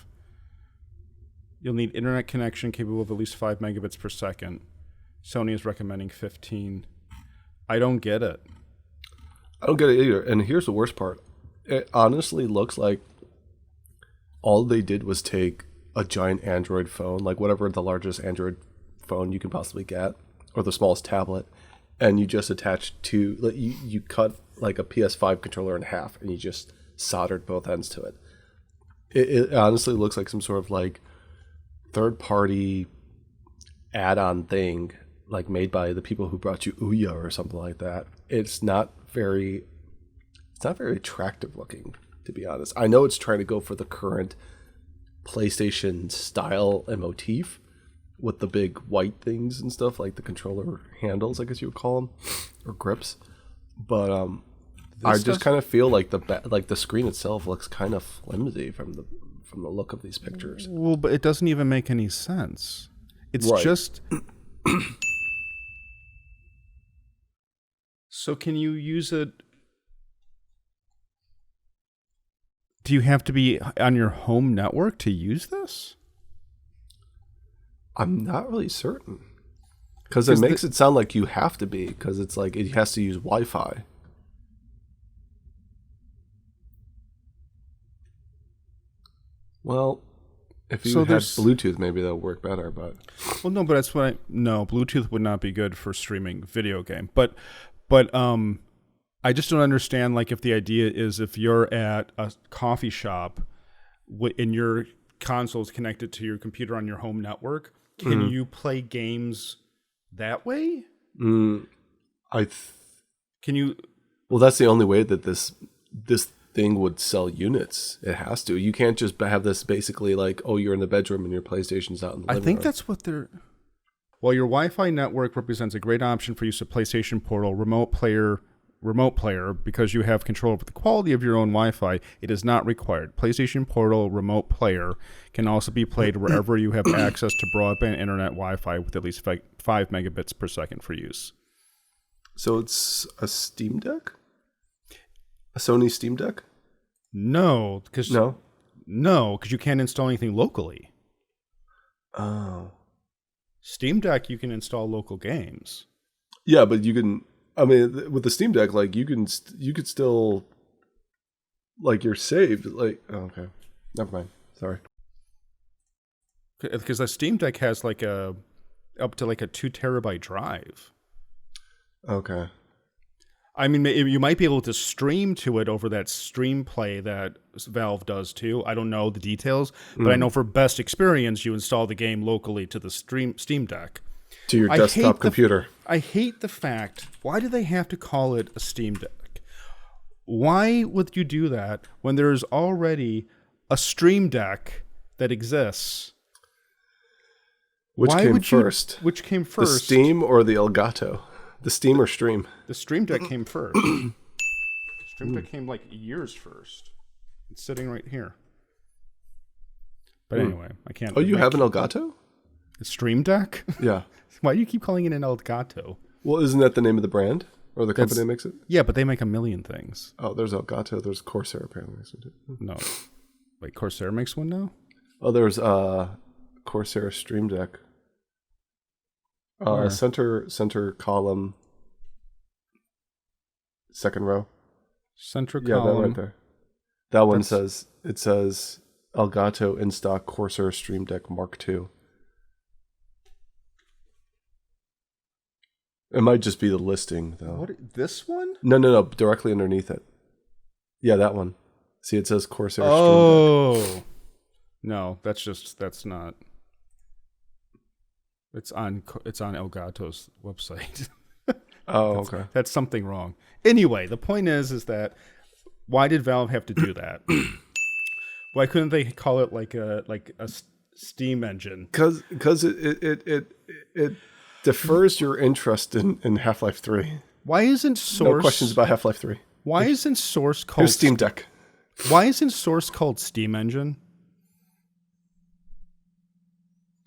You'll need internet connection capable of at least 5 megabits per second. Sony is recommending 15. I don't get it. I don't get it either. And here's the worst part. It honestly looks like all they did was take a giant Android phone, like whatever the largest Android phone you can possibly get, or the smallest tablet, and you just attached you cut like a PS5 controller in half, and you just soldered both ends to it. It honestly looks like some sort of like third-party add-on thing, like made by the people who brought you Ouya or something like that. It's not very attractive looking, to be honest. I know it's trying to go for the current PlayStation style and motif, with the big white things and stuff, like the controller handles, I guess you would call them, or grips. But I just kind of feel like the screen itself looks kind of flimsy from the look of these pictures. Well, but it doesn't even make any sense. It's just. So can you use it? Do you have to be on your home network to use this? I'm not really certain. Because it makes it sound like you have to be, because it's like it has to use Wi-Fi. Well, if you had Bluetooth, maybe that'll work better, but... Well, no, but that's what No, Bluetooth would not be good for streaming video game. But I just don't understand, like, if the idea is if you're at a coffee shop and your console is connected to your computer on your home network, can you play games that way? Can you? Well, that's the only way that this thing would sell units. It has to. You can't just have this basically like, oh, you're in the bedroom and your PlayStation's out in the living room. I think that's what they're... While your Wi-Fi network represents a great option for use of PlayStation Portal, remote player, because you have control over the quality of your own Wi-Fi, it is not required. PlayStation Portal Remote Player can also be played wherever you have access to broadband internet Wi-Fi with at least 5 megabits per second for use. So it's a Steam Deck? A Sony Steam Deck? No, because you can't install anything locally. Oh. Steam Deck, you can install local games. Yeah, but you can... I mean, with the Steam Deck, like you could still, like you're saved. Like, oh, okay, never mind. Sorry. Because the Steam Deck has like up to like a 2 terabyte drive. Okay. I mean, you might be able to stream to it over that Stream Play that Valve does too. I don't know the details, but I know for best experience, you install the game locally to the Steam Deck. To your desktop computer. I hate the fact, why do they have to call it a Steam Deck? Why would you do that when there's already a Stream Deck that exists? Which came first? Which came first? The Steam or the Elgato? The Steam or Stream? The Stream Deck came first. Stream Deck came like years first. It's sitting right here. But anyway, I can't... Oh, you have an Elgato? A Stream Deck? Yeah. Why do you keep calling it an Elgato? Well, isn't that the name of the brand? Or the company that makes it? Yeah, but they make a million things. Oh, there's Elgato. There's Corsair apparently makes it too. No. Wait, Corsair makes one now? Oh, there's Corsair Stream Deck. Center column. Second row. Center column. Yeah, that right there. That one says Elgato in stock Corsair Stream Deck Mark II. It might just be the listing, though. What? This one? No. Directly underneath it. Yeah, that one. See, it says Corsair Stream Deck. Oh. No, that's not. It's on Elgato's website. Okay. That's something wrong. Anyway, the point is that why did Valve have to do that? Why couldn't they call it like a Steam engine? Because it defers your interest in Half-Life 3. Why isn't Source... No questions about Half-Life 3. Why isn't Source called... Here's Steam Deck. Why isn't Source called Steam Engine?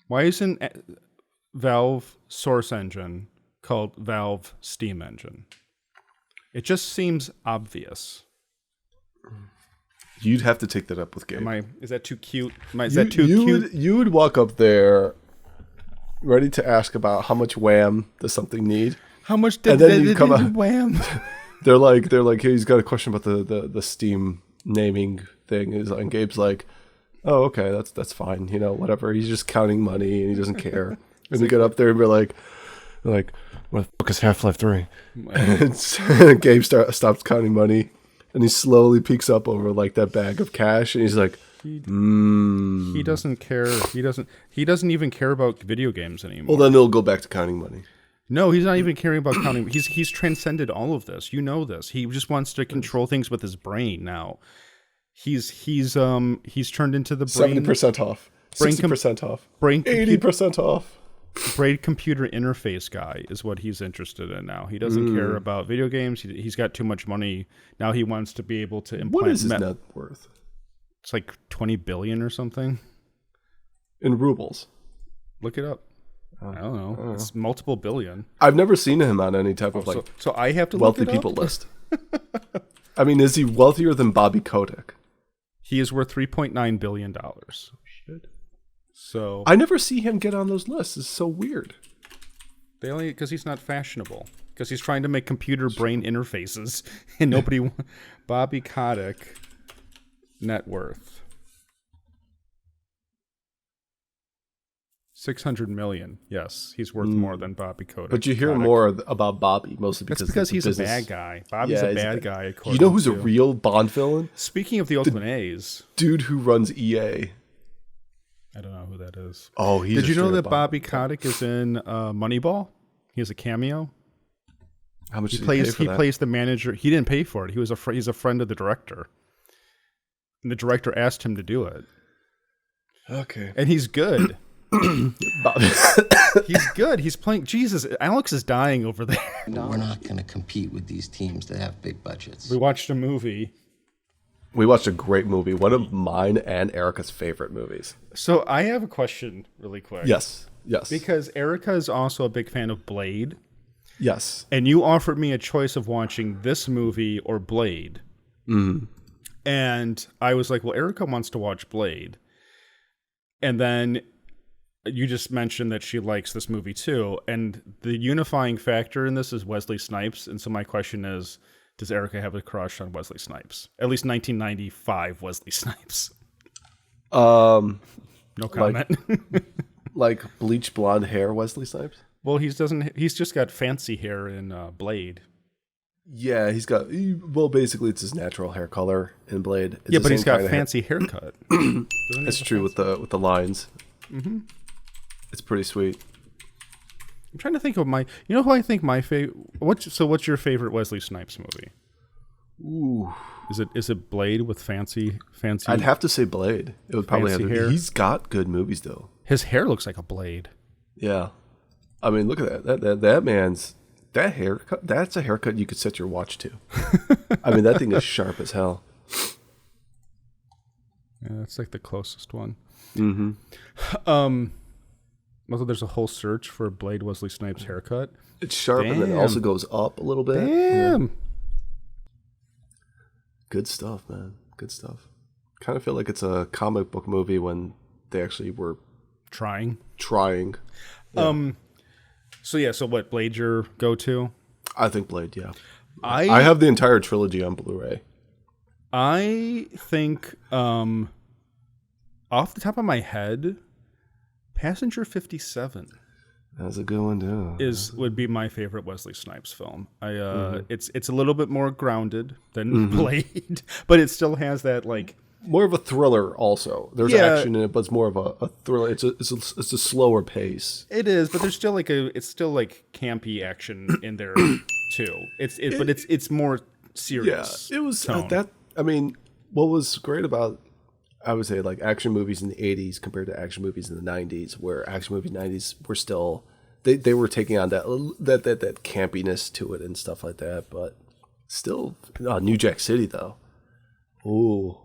Why isn't Valve Source Engine called Valve Steam Engine? It just seems obvious. You'd have to take that up with Gabe. Is that too cute? Is that too cute? You would walk up there ready to ask about how much wham does something need. How much did wham? They're like, hey, he's got a question about the Steam naming thing. And Gabe's like, oh, okay, that's fine. You know, whatever. He's just counting money and he doesn't care. And we get up there and we're like, what the fuck is Half-Life 3? And Gabe stops counting money and he slowly peeks up over like that bag of cash and he's like, He doesn't care. He doesn't even care about video games anymore. Well, then he'll go back to counting money. No, he's not even caring about counting. He's transcended all of this. You know this. He just wants to control things with his brain now. He's turned into the brain. 70% off. 60% off. 80% off. braid computer interface guy is what he's interested in now. He doesn't care about video games. He's got too much money. Now he wants to be able to implant. What is his net worth? It's like 20 billion or something. In rubles. Look it up. I don't know. It's multiple billion. I've never seen him on any type of so I have to wealthy look it people up? list. I mean, is he wealthier than Bobby Kotick? He is worth $3.9 billion. Shit. So I never see him get on those lists. It's so weird. they only because he's not fashionable. Because he's trying to make computer brain interfaces, and nobody. Bobby Kotick net worth $600 million. Yes, he's worth more than Bobby Kotick. But you hear more about Bobby mostly That's because he's business. a bad guy. Bobby's a bad guy. You know who's a real Bond villain? Speaking of the Oakland A's, Dude who runs EA. I don't know who that is. Oh, he's. Did you know that Bobby Kotick is in Moneyball? He has a cameo. How much He did plays. he pay for He that? plays the manager. He didn't pay for it. He's a friend of the director, and the director asked him to do it. Okay. And he's good. Bobby. He's good. He's playing. Jesus, Alex is dying over there. We're not going to compete with these teams that have big budgets. We watched a movie. We watched a great movie. One of mine and Erica's favorite movies. So I have a question, really quick. Yes. Yes. Because Erica is also a big fan of Blade, yes. and you offered me a choice of watching this movie or Blade. Mm. And I was like, well, Erica wants to watch Blade. And then you just mentioned that she likes this movie too. And the unifying factor in this is Wesley Snipes. And so my question is, does Erica have a crush on Wesley Snipes? At least 1995 Wesley Snipes. No comment. Like bleach blonde hair Wesley Snipes? Well, he's just got fancy hair in Blade. Yeah, well, basically it's his natural hair color in Blade. It's Yeah, the but he's same got kind of fancy haircut. It's true with the lines. Mm-hmm. It's pretty sweet. I'm trying to think of you know who I think my favorite, what's your favorite Wesley Snipes movie? Ooh. Is it Blade with fancy? I'd have to say Blade. It would probably have Fancy to hair. be. He's got good movies though. His hair looks like a blade. Yeah. I mean, look at that man's that haircut. That's a haircut you could set your watch to. I mean, that thing is sharp as hell. Yeah, that's like the closest one. Mm-hmm. Also, there's a whole search for Blade Wesley Snipes haircut. It's sharp and then it also goes up a little bit. Damn. Yeah. Good stuff, man. Good stuff. Kind of feel like it's a comic book movie when they actually were Trying. Yeah. So what, Blade your go-to? I think Blade, yeah. I have the entire trilogy on Blu-ray. I think, off the top of my head, Passenger 57 That's a good one too. would be my favorite Wesley Snipes film. It's a little bit more grounded than Blade, but it still has that like More of a thriller also. There's action in it, but it's more of a thriller. It's a slower pace. it is, but there's still it's still like campy action in there too. But it's more serious. Yeah, it was tone. that. I mean, what was great about, I would say, like action movies in the 80s compared to action movies in the 90s, where action movies in the 90s were still, they were taking on that campiness to it and stuff like that, but still, New Jack City though. Ooh.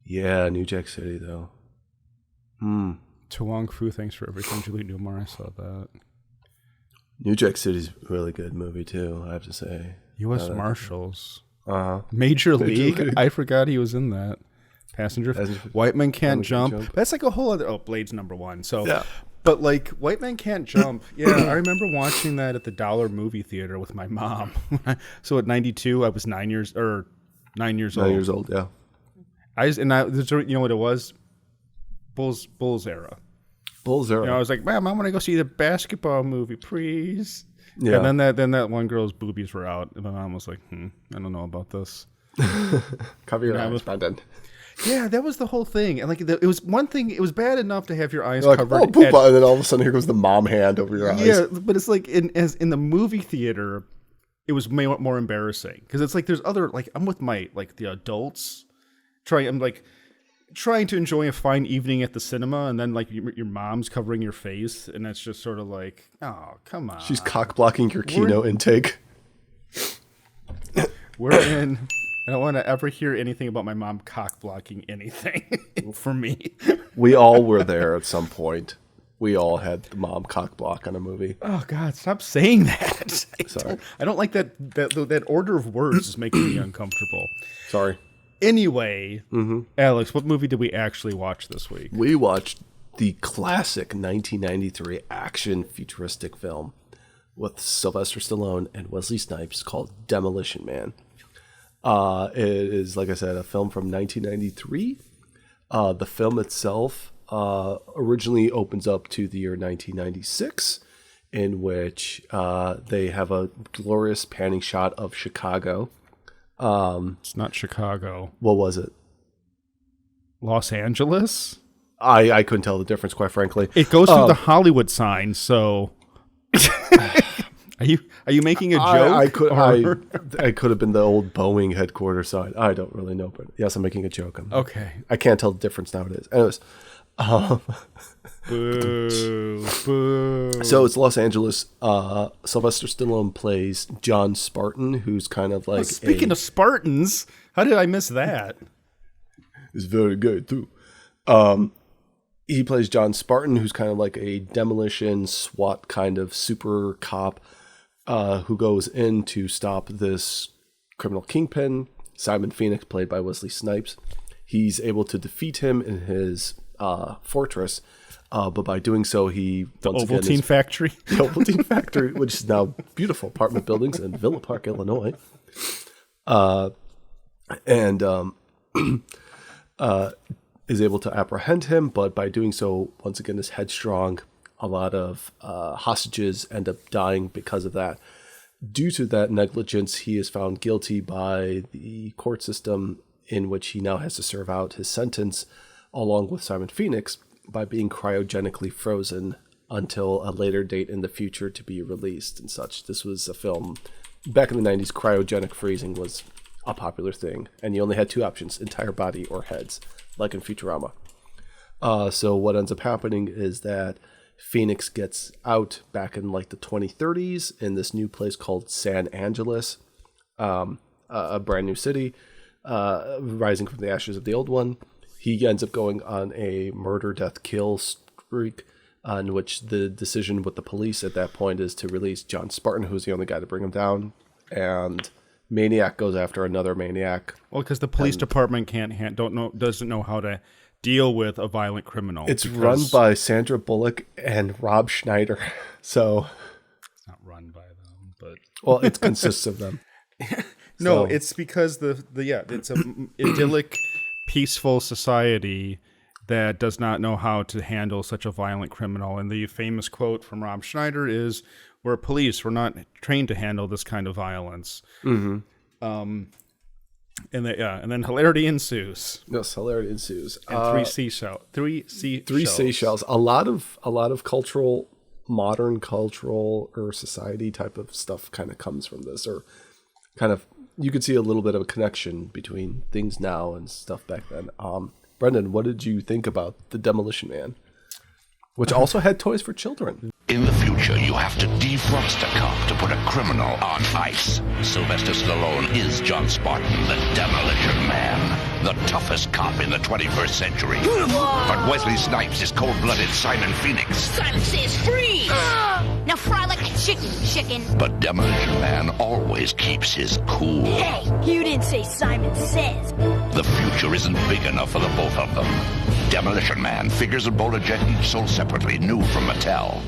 Yeah, New Jack City though. To Wong Fu, thanks for everything, Julie Newmar. I saw that. New Jack City's a really good movie too, I have to say. U.S. Marshals. Uh-huh. Major League. League. I forgot he was in that. Passenger. White Man Can't Jump. That's like a whole other. Oh, Blade's number one. So, Yeah. But like White Man Can't Jump. Yeah, I remember watching that at the Dollar Movie Theater with my mom. So at 92, I was 9 years old. 9 years old, yeah. You know what it was? Bulls era. Bulls era. You know, I was like, Mom, I want to go see the basketball movie, please. Yeah. And then that one girl's boobies were out, and my mom was like, I don't know about this. Cover your eyes, Brendan. Yeah, that was the whole thing. And like, it was one thing. It was bad enough to have your eyes You're like, covered. oh, poopa, and then all of a sudden here goes the mom hand over your eyes. Yeah, but it's like in the movie theater, it was more embarrassing because it's like there's other like I'm with my like the adults. I'm like trying to enjoy a fine evening at the cinema, and then like your mom's covering your face, and that's just sort of like, oh, come on. She's cock blocking your keynote intake. We're in. I don't want to ever hear anything about my mom cock blocking anything for me. We all were there at some point. We all had the mom cock block on a movie. Oh God, stop saying that. Sorry. I don't like that order of words is making me uncomfortable. Sorry. Anyway, Alex, what movie did we actually watch this week? We watched the classic 1993 action futuristic film with Sylvester Stallone and Wesley Snipes called Demolition Man. It is, like I said, a film from 1993. The film itself originally opens up to the year 1996, in which they have a glorious panning shot of Chicago. It's not Chicago. What was it? Los Angeles? I couldn't tell the difference, quite frankly. It goes through the Hollywood sign, so... Are you making a joke? I could have been the old Boeing headquarters sign. I don't really know, but yes, I'm making a joke. Okay. I can't tell the difference nowadays. Anyways, boo, boo. So it's Los Angeles. Sylvester Stallone plays John Spartan, who's kind of like. Speaking of Spartans, how did I miss that? It's very good too. He plays John Spartan, who's kind of like a demolition SWAT kind of super cop. Who goes in to stop this criminal kingpin, Simon Phoenix, played by Wesley Snipes. He's able to defeat him in his fortress, but by doing so, he... The Ovaltine Factory? The Ovaltine Factory, which is now beautiful apartment buildings in Villa Park, Illinois. Is able to apprehend him, but by doing so, once again, is headstrong. A lot of hostages end up dying because of that. Due to that negligence, he is found guilty by the court system, in which he now has to serve out his sentence along with Simon Phoenix by being cryogenically frozen until a later date in the future to be released and such. This was a film back in the 90s. Cryogenic freezing was a popular thing, and you only had two options: entire body or heads, like in Futurama. So what ends up happening is that Phoenix gets out back in like the 2030s in this new place called San Angeles, a brand new city, rising from the ashes of the old one. He ends up going on a murder, death, kill streak, in which the decision with the police at that point is to release John Spartan, who's the only guy to bring him down, and Maniac goes after another maniac. Well, because the police department doesn't know how to deal with a violent criminal. It's run by Sandra Bullock and Rob Schneider. So it's not run by them, but well, it consists of them. No, it's because it's an idyllic, peaceful society that does not know how to handle such a violent criminal. And the famous quote from Rob Schneider is, "We're police. We're not trained to handle this kind of violence." Mm-hmm. And then hilarity ensues. Yes, hilarity ensues. And three seashells. A lot of cultural, modern cultural or society type of stuff kind of comes from this, or kind of you could see a little bit of a connection between things now and stuff back then. Brendan, what did you think about the Demolition Man, which also had toys for children? In the future, you have to defrost a cop to put a criminal on ice. Sylvester Stallone is John Spartan, the Demolition Man, the toughest cop in the 21st century. But Wesley Snipes is cold-blooded Simon Phoenix. Simon says freeze! Now fry like a chicken. But Demolition Man always keeps his cool. Hey, you didn't say Simon says. The future isn't big enough for the both of them. Demolition Man, figures and Bowler Jet each sold separately, new from Mattel.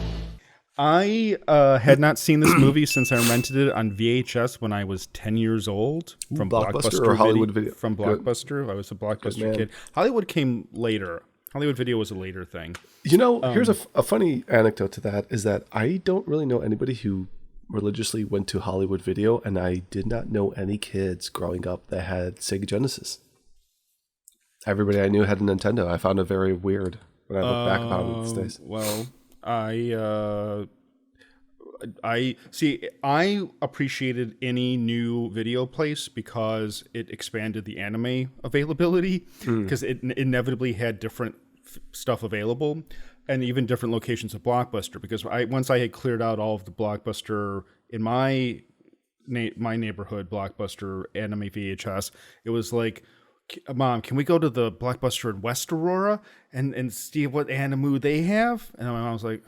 I had not seen this movie since I rented it on VHS when I was 10 years old. From Blockbuster or Hollywood Video? From Blockbuster. I was a Blockbuster kid. Hollywood came later. Hollywood Video was a later thing. You know, here's a funny anecdote to that, is that I don't really know anybody who religiously went to Hollywood Video, and I did not know any kids growing up that had Sega Genesis. Everybody I knew had a Nintendo. I found it very weird when I look back about it these days. Well, I see. I appreciated any new video place because it expanded the anime availability, because it inevitably had different stuff available, and even different locations of Blockbuster. Because once I had cleared out all of the Blockbuster in my neighborhood, Blockbuster anime VHS, it was like, Mom, can we go to the Blockbuster in West Aurora and see what anime they have? And my mom was like,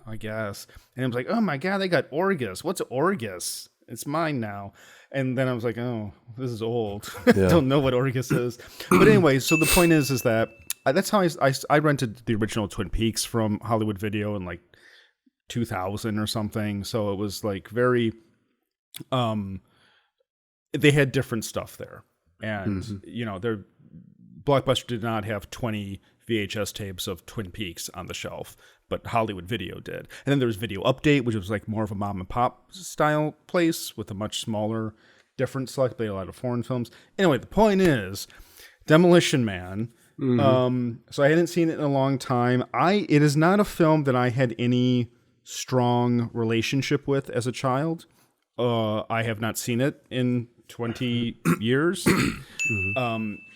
I guess. And I was like, oh my God, they got Orgus. What's Orgus? It's mine now. And then I was like, oh, this is old. Yeah. Don't know what Orgus is. But anyway, so the point is that that's how I rented the original Twin Peaks from Hollywood Video in like 2000 or something. So it was like very, they had different stuff there. And, you know, their Blockbuster did not have 20 VHS tapes of Twin Peaks on the shelf, but Hollywood Video did. And then there was Video Update, which was like more of a mom and pop style place with a much smaller, different select. They had a lot of foreign films. Anyway, the point is, Demolition Man. So I hadn't seen it in a long time. It is not a film that I had any strong relationship with as a child. I have not seen it in 20 years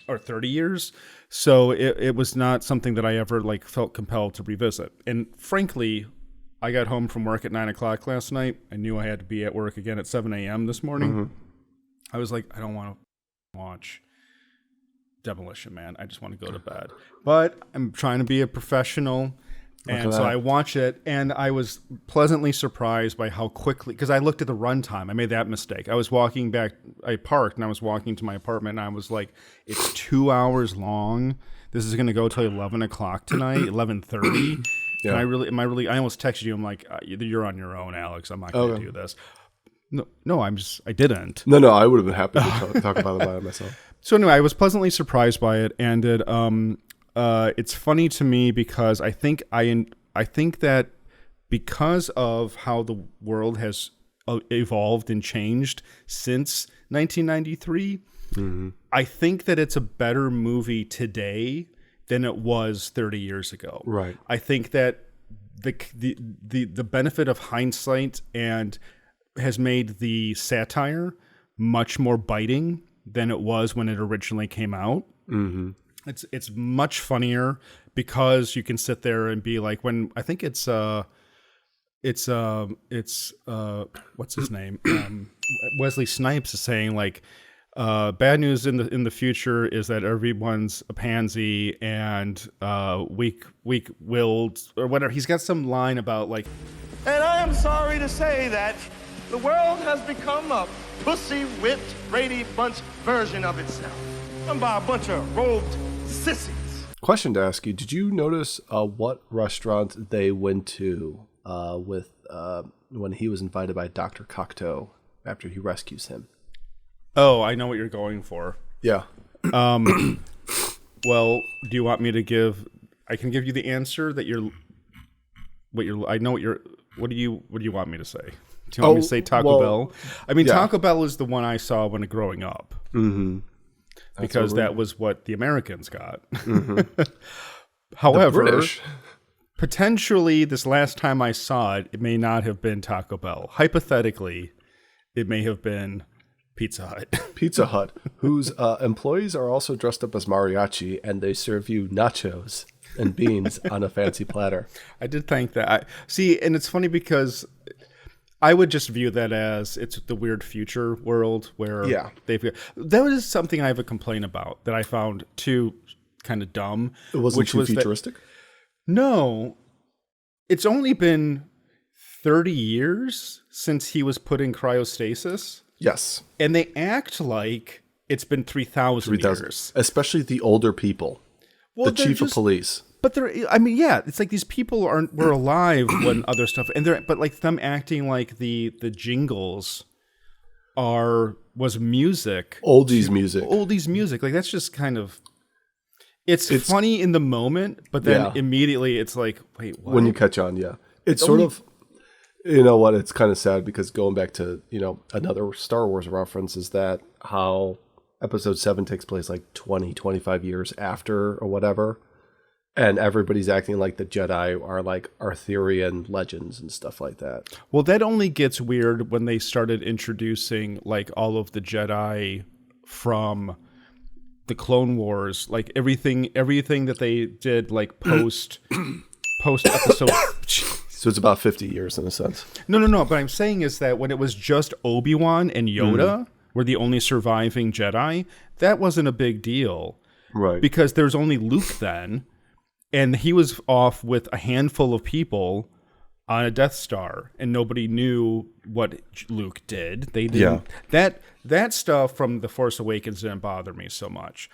or 30 years. So it was not something that I ever like felt compelled to revisit. And frankly, I got home from work at 9:00 last night. I knew I had to be at work again at 7 a.m. this morning. I was like, I don't want to watch Demolition Man. I just want to go to bed. But I'm trying to be a professional. And so I watch it, and I was pleasantly surprised by how quickly, because I looked at the runtime. I made that mistake. I was walking back, I parked, and I was walking to my apartment, and I was like, it's 2 hours long. This is going to go till 11 o'clock tonight, 11:30. Yeah. I almost texted you. I'm like, you're on your own, Alex. I'm not going to do this. No, I didn't. No, I would have been happy to talk about it by myself. So anyway, I was pleasantly surprised by it, and it's funny to me because I think that because of how the world has evolved and changed since 1993, I think that it's a better movie today than it was 30 years ago. Right. I think that the benefit of hindsight and has made the satire much more biting than it was when it originally came out. It's much funnier because you can sit there and be like, when I think it's what's his name? Wesley Snipes is saying like, bad news in the future is that everyone's a pansy and weak-willed or whatever. He's got some line about like, and I am sorry to say that the world has become a pussy-whipped Brady Bunch version of itself, done by a bunch of robed sissies. Question to ask you: did you notice what restaurant they went to with when he was invited by Dr. Cocteau after he rescues him? Oh, I know what you're going for. Yeah. Well, do you want me to give? I can give you the answer that you're. I know what you're. What do you want me to say? Do you want me to say Taco Bell? I mean, yeah. Taco Bell is the one I saw when growing up. Because that was what the Americans got. However, potentially this last time I saw it, it may not have been Taco Bell. Hypothetically, it may have been Pizza Hut. Pizza Hut, whose employees are also dressed up as mariachi, and they serve you nachos and beans on a fancy platter. I did think that. See, and it's funny because I would just view that as it's the weird future world where that was something I have a complaint about that I found too kind of dumb. It wasn't too futuristic? No. It's only been 30 years since he was put in cryostasis. Yes. And they act like it's been 3,000 years. Especially the older people. Well, the chief of police. But it's like these people were alive when other stuff, but like them acting like the jingles was music. Oldies music. Like that's just kind of, it's funny in the moment, but then immediately it's like, wait, what? When you catch on, yeah. It's sort of, you know what, it's kind of sad because going back to, another Star Wars reference is that how Episode 7 takes place like 20, 25 years after or whatever. And everybody's acting like the Jedi are like Arthurian legends and stuff like that. Well, that only gets weird when they started introducing like all of the Jedi from the Clone Wars, like everything that they did like post episode. So it's about 50 years in a sense. No. But I'm saying is that when it was just Obi-Wan and Yoda were the only surviving Jedi, that wasn't a big deal. Right. Because there's only Luke then, and he was off with a handful of people on a Death Star, and nobody knew what Luke did. They didn't. Yeah. That stuff from The Force Awakens didn't bother me so much.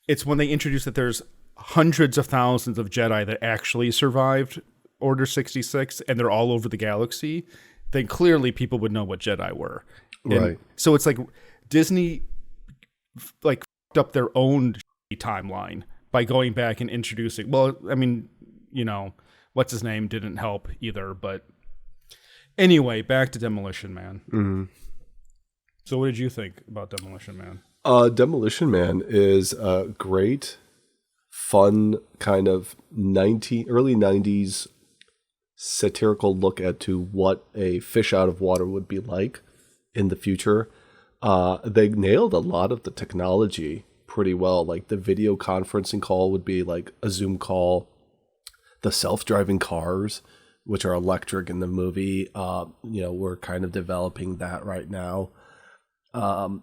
It's when they introduced that there's hundreds of thousands of Jedi that actually survived Order 66, and they're all over the galaxy, then clearly people would know what Jedi were. Right. And so it's like Disney like f***ed up their own timeline by going back and introducing, well, I mean, you know, what's his name didn't help either, but anyway, back to Demolition Man. Mm-hmm. So what did you think about Demolition Man? Demolition Man is a great, fun kind of early 90s satirical look at to what a fish out of water would be like in the future. They nailed a lot of the technology pretty well. Like the video conferencing call would be like a Zoom call. The self-driving cars, which are electric in the movie, we're kind of developing that right now. The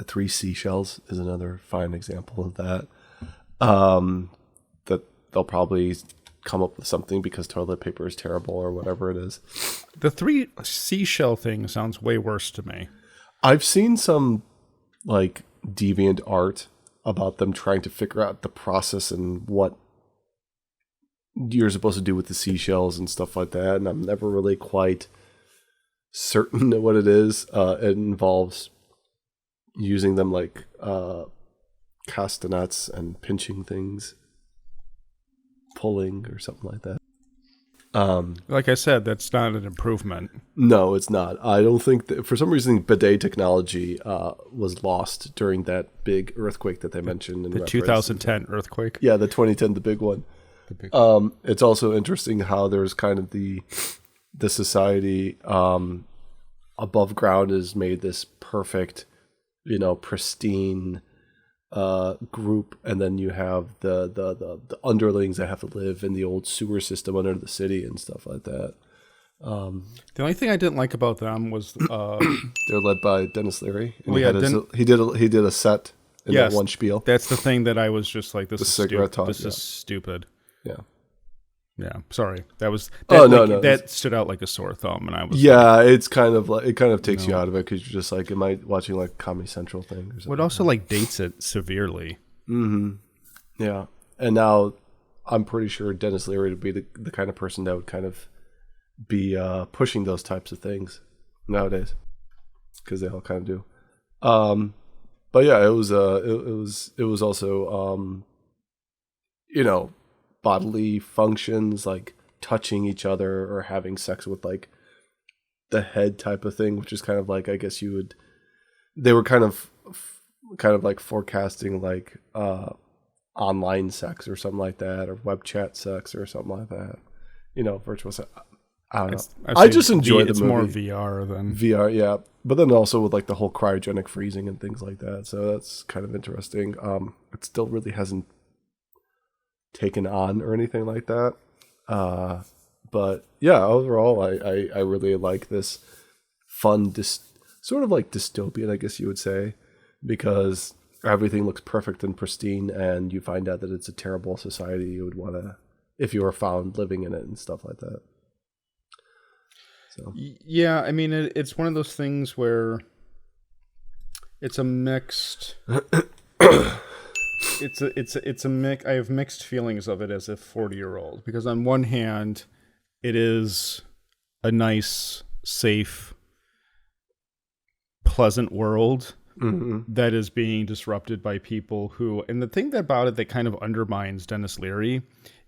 three seashells is another fine example of that. That they'll probably come up with something because toilet paper is terrible or whatever it is. The three seashell thing sounds way worse to me. I've seen some like deviant art about them trying to figure out the process and what you're supposed to do with the seashells and stuff like that. And I'm never really quite certain what it is. It involves using them like castanets and pinching things, pulling or something like that. Like I said, that's not an improvement. No, it's not. I don't think that, for some reason, bidet technology was lost during that big earthquake that they mentioned. In the 2010 earthquake? Yeah, the 2010, the big one. It's also interesting how there's kind of the society above ground is made this perfect, pristine group, and then you have the underlings that have to live in the old sewer system under the city and stuff like that. The only thing I didn't like about them was they're led by Dennis Leary. And he did a set in that one spiel. That's the thing that I was just like, this is stupid. This is stupid. Yeah. Sorry. That stood out like a sore thumb, and I was it's kind of like, it kind of takes you out of it because you're just like, am I watching like a Comedy Central thing or something? It also like dates it severely. Mm-hmm. Yeah, and now I'm pretty sure Dennis Leary would be the kind of person that would kind of be pushing those types of things nowadays, because they all kind of do. But yeah, it was also bodily functions like touching each other or having sex with like the head type of thing, which is kind of like, I guess they were kind of like forecasting like online sex or something like that, or web chat sex or something like that, virtual sex. I don't know. I just enjoy the movie. It's more VR than VR, yeah. But then also with like the whole cryogenic freezing and things like that. So that's kind of interesting. It still really hasn't taken on or anything like that. But yeah, overall, I really like this fun, sort of like dystopian, I guess you would say, because everything looks perfect and pristine, and you find out that it's a terrible society you would want to, if you were found living in it and stuff like that. So yeah, I mean, it's one of those things where it's a mixed. It's a mix. I have mixed feelings of it as a 40-year-old, because on one hand, it is a nice, safe, pleasant world that is being disrupted by people who, and the thing about it that kind of undermines Dennis Leary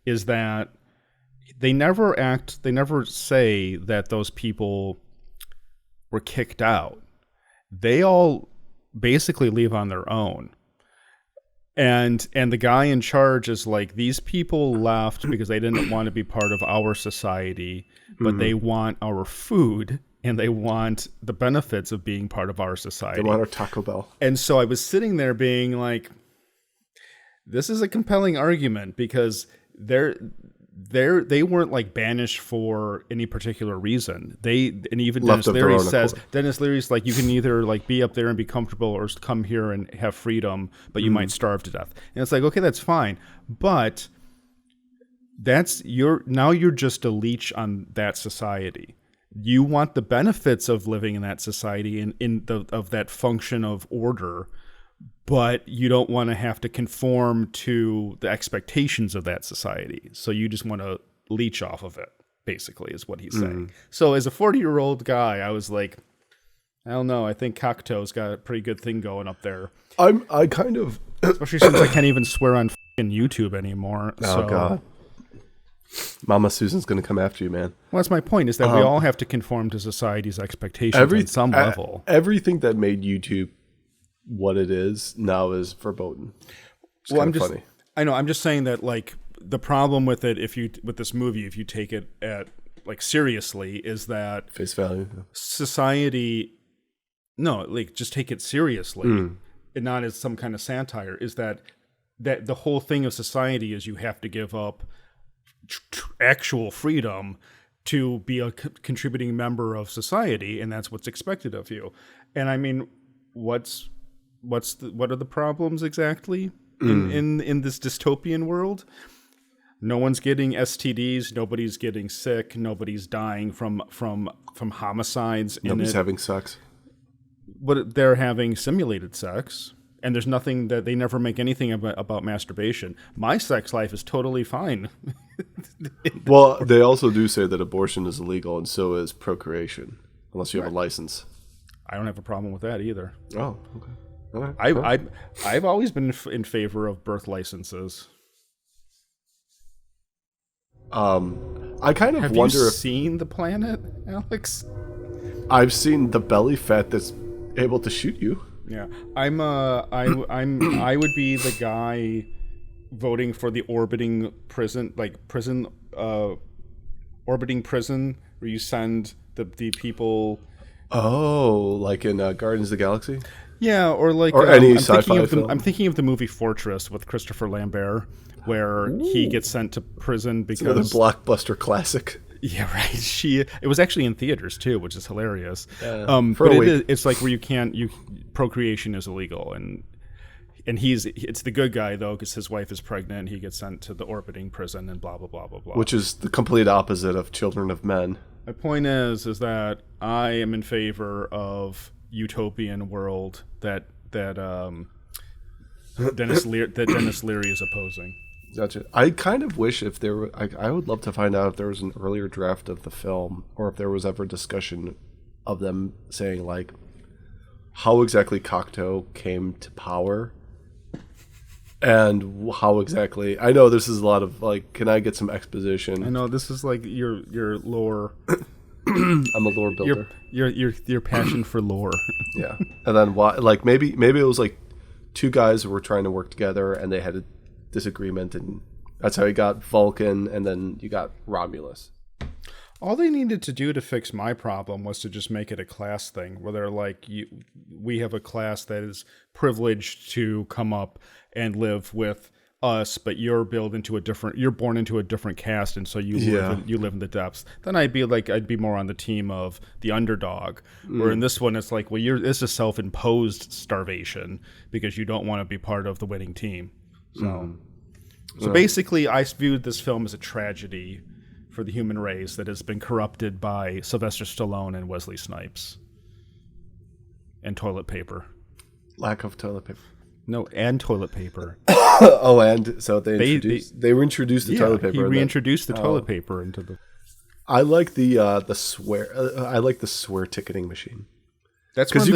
is that they never say that those people were kicked out. They all basically leave on their own. And the guy in charge is like, these people left because they didn't want to be part of our society, but they want our food and they want the benefits of being part of our society. They want our Taco Bell. And so I was sitting there being like, this is a compelling argument because they weren't like banished for any particular reason. Even Left Dennis of their Leary own says, accord. Dennis Leary's like, you can either like be up there and be comfortable or come here and have freedom, but you might starve to death. And it's like, okay, that's fine. But you're just a leech on that society. You want the benefits of living in that society and of that function of order, but you don't want to have to conform to the expectations of that society. So you just want to leech off of it, basically, is what he's saying. So as a 40-year-old guy, I was like, I don't know. I think Cocteau's got a pretty good thing going up there. I kind of... Especially since I can't even swear on fucking YouTube anymore. Oh, God. Mama Susan's going to come after you, man. Well, that's my point, is that we all have to conform to society's expectations at some level. Everything that made YouTube what it is now is verboten. It's Well, funny. I know, I'm just saying that, like, the problem with it, with this movie, if you take it at, like, seriously, is that Face value. society, no, like, just take it seriously, and not as some kind of satire, is that the whole thing of society is you have to give up actual freedom to be a contributing member of society, and that's what's expected of you. And I mean, what are the problems exactly in this dystopian world? No one's getting STDs, nobody's getting sick, nobody's dying from homicides. Nobody's having sex. But they're having simulated sex, and there's nothing that they never make anything about masturbation. My sex life is totally fine. Well, they also do say that abortion is illegal, and so is procreation, unless you have a license. I don't have a problem with that either. Oh, okay. All right. I've always been in favor of birth licenses. I kind of Have wonder you if seen the planet, Alex? I've seen the belly fat that's able to shoot you. Yeah, I would be the guy voting for the orbiting prison, orbiting prison, where you send the people. Oh, like in Guardians of the Galaxy? Yeah, or like any sci-fi film. I'm thinking of the movie Fortress with Christopher Lambert, where he gets sent to prison because Another blockbuster classic. Yeah, right. It was actually in theaters too, which is hilarious. For but a week. it's like where procreation is illegal, and it's the good guy though, because his wife is pregnant. He gets sent to the orbiting prison and blah blah blah blah blah. Which is the complete opposite of Children of Men. My point is that I am in favor of utopian world that Dennis Leary is opposing. Gotcha. I kind of wish if there were... I would love to find out if there was an earlier draft of the film, or if there was ever discussion of them saying, like, how exactly Cocteau came to power, and how exactly... I know this is a lot of, like, can I get some exposition? I know this is like your lore. I'm a lore builder. Your passion for lore. Yeah. And then why? Like, maybe it was, like, two guys who were trying to work together, and they had a disagreement, and that's how you got Vulcan, and then you got Romulus. All they needed to do to fix my problem was to just make it a class thing, where they're like, we have a class that is privileged to come up and live with us, but you're born into a different caste, and so you live in the depths. Then I'd be more on the team of the underdog. Where in this one, it's like, well, this is self-imposed starvation because you don't want to be part of the winning team. So basically, I viewed this film as a tragedy for the human race that has been corrupted by Sylvester Stallone and Wesley Snipes. And toilet paper. Lack of toilet paper. No, and toilet paper. Oh, and so they reintroduced the toilet paper. He reintroduced the toilet paper into the... I like the swear. I like the swear ticketing machine. That's because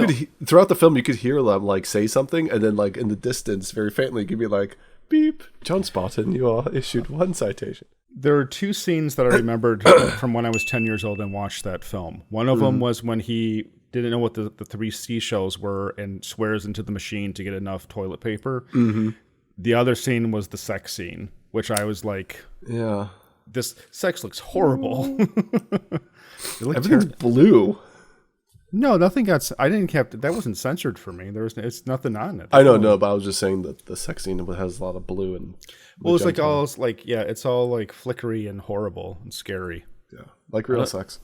throughout the film you could hear them like say something, and then like in the distance, very faintly, you could be like, "Beep, John Spartan, you are issued one citation." There are two scenes that I remembered from when I was 10 years old and watched that film. One of them was when he didn't know what the three seashells were and swears into the machine to get enough toilet paper. the other scene was the sex scene, which I was like, Yeah. this sex looks horrible. Everything's blue. No, nothing got. I didn't have. That wasn't censored for me. It's nothing on it. I don't know, but I was just saying that the sex scene has a lot of blue and. Well, it's like all like it's all like flickery and horrible and scary. Yeah, like real sex.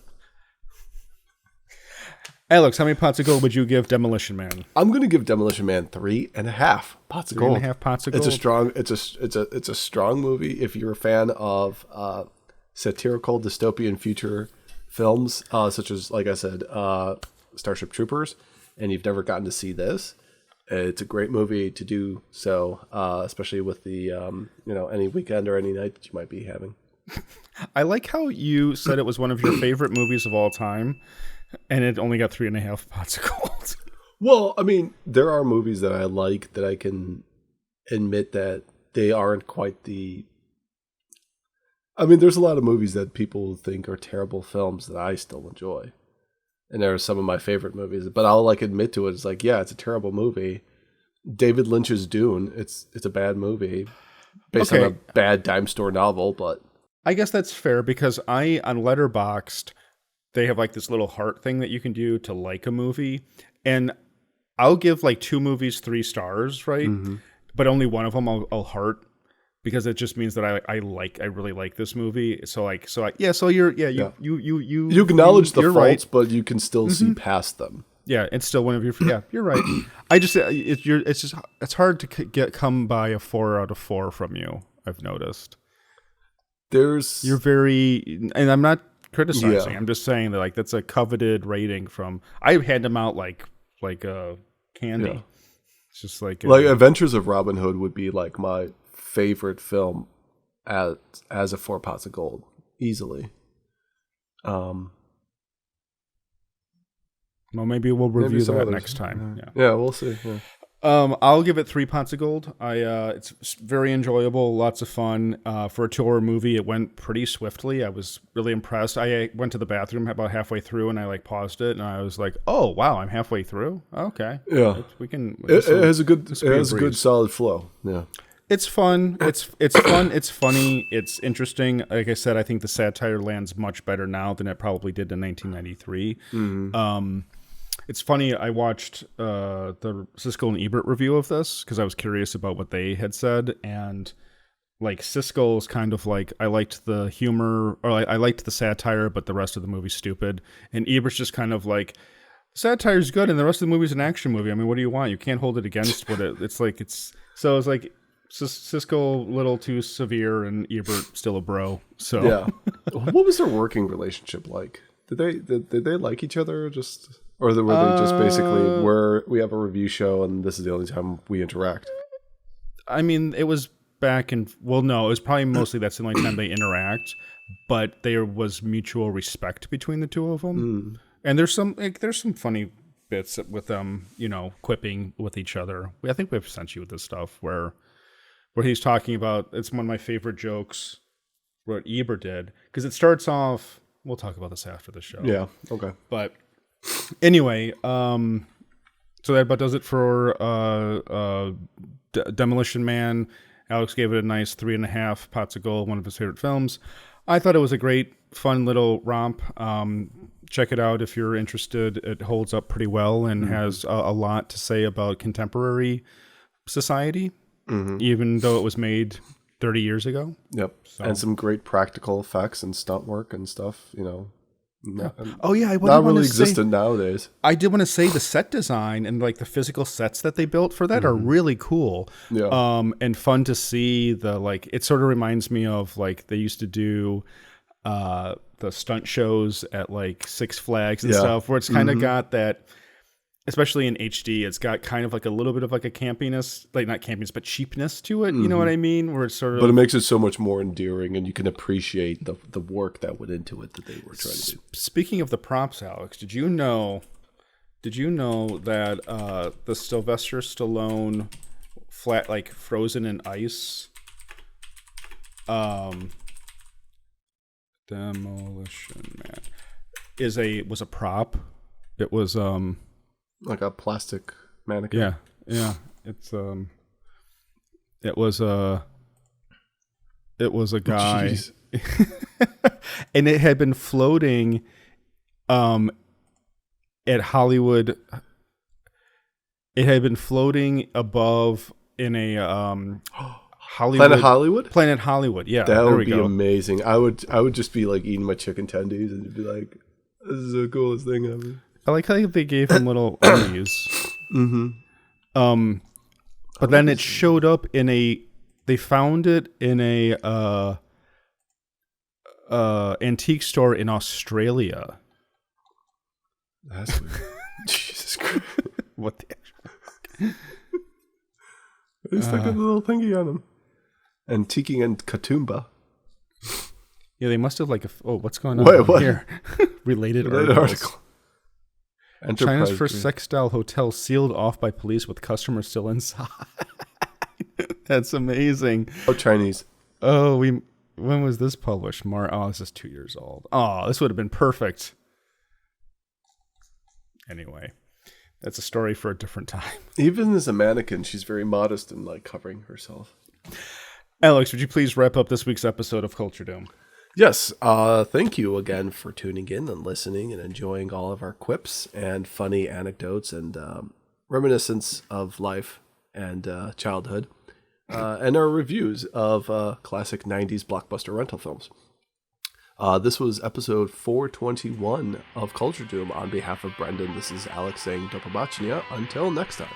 Alex, how many pots of gold would you give Demolition Man? I'm gonna give Demolition Man 3.5 pots of gold. 3.5 pots of gold. It's a strong movie. If you're a fan of satirical dystopian future films, such as, like I said, Starship Troopers, and you've never gotten to see this, it's a great movie to do so, especially with the any weekend or any night that you might be having. I like how you said it was one of your favorite movies of all time, and it only got 3.5 pots of gold. Well, I mean, there are movies that I like that I can admit that they aren't quite the. I mean, there's a lot of movies that people think are terrible films that I still enjoy. And there are some of my favorite movies, but I'll admit to it. It's like, yeah, it's a terrible movie. David Lynch's Dune. It's a bad movie based on a bad dime store novel, but I guess that's fair because on Letterboxd, they have this little heart thing that you can do to like a movie, and I'll give 2 movies 3 stars, right? Mm-hmm. But only one of them I'll heart because it just means that I really like this movie. So you acknowledge the faults, right. but you can still see past them. Yeah, it's still one of your. Yeah, you're right. I just it's hard to come by a 4 out of 4 from you. I've noticed. You're very, and I'm not criticizing. Yeah. I'm just saying that that's a coveted rating from. I hand them out like candy. Yeah. It's just Adventures of Robin Hood would be my favorite film as a 4 pots of gold easily. Well, maybe we'll review that next time. Yeah, we'll see. Yeah. I'll give it 3 pots of gold. It's very enjoyable, lots of fun. For a 2-hour movie, it went pretty swiftly. I was really impressed. I went to the bathroom about halfway through, and I paused it, and I was like, "Oh wow, I'm halfway through. Okay, yeah, we can." It has a good solid flow. Yeah. It's fun. It's fun. It's funny. It's interesting. Like I said, I think the satire lands much better now than it probably did in 1993. Mm-hmm. It's funny. I watched the Siskel and Ebert review of this because I was curious about what they had said, and Siskel's kind of I liked the humor, or I liked the satire, but the rest of the movie's stupid. And Ebert's just kind of satire's good, and the rest of the movie's an action movie. I mean, what do you want? You can't hold it against what it's like. So it's Siskel a little too severe, and Ebert still a bro. So yeah. What was their working relationship like? Did they like each other just? Or were they just basically we have a review show and this is the only time we interact? I mean, it was back in... Well, no, it was probably mostly that's the only time they interact. But there was mutual respect between the two of them. Mm. And there's some funny bits with them, quipping with each other. I think we've sent you this stuff where he's talking about... It's one of my favorite jokes, what Ebert did. Because it starts off... We'll talk about this after the show. Yeah, okay. But... Anyway, so that about does it for Demolition Man. Alex gave it a nice 3.5 pots of gold, one of his favorite films. I thought it was a great, fun little romp. Check it out if you're interested. It holds up pretty well and has a lot to say about contemporary society, even though it was made 30 years ago. Yep, and some great practical effects and stunt work and stuff, not really existent nowadays. I did want to say the set design and the physical sets that they built for that are really cool. Yeah. And fun to see it sort of reminds me of they used to do the stunt shows at Six Flags and stuff where it's kind of got that, especially in HD, it's got kind of a little bit of a campiness, not campiness, but cheapness to it. You know what I mean? Where it's sort of... But it makes it so much more endearing, and you can appreciate the work that went into it that they were trying to do. Speaking of the props, Alex, did you know that the Sylvester Stallone flat, frozen in ice, Demolition Man was a prop? It was like a plastic mannequin. Yeah. It's It was a guy, Jeez. and it had been floating at Hollywood. It had been floating above in a Hollywood Planet Hollywood. Yeah, That there would we be go. amazing. I would just be like eating my chicken tendies and be like, "This is the coolest thing ever." I like how they gave him little Emmys. But then it showed up in a. They found it in a antique store in Australia. That's weird. Jesus Christ. What the? They stuck a little thingy on him. Antiquing and Katoomba. Yeah, they must have what's going on Wait, what? here? Related That articles. article. China's Enterprise first Group. sex-style hotel sealed off by police with customers still inside. That's amazing. Oh, Chinese. Oh, when was this published? This is 2 years old. Oh, this would have been perfect. Anyway, that's a story for a different time. Even as a mannequin, she's very modest and like covering herself. Alex, would you please wrap up this week's episode of Culture Dome? Yes. Thank you again for tuning in and listening and enjoying all of our quips and funny anecdotes and reminiscence of life and childhood. And our reviews of classic 90s blockbuster rental films. This was episode 421 of Culture Doom. On behalf of Brendan, this is Alex saying Dopamachnia. Until next time.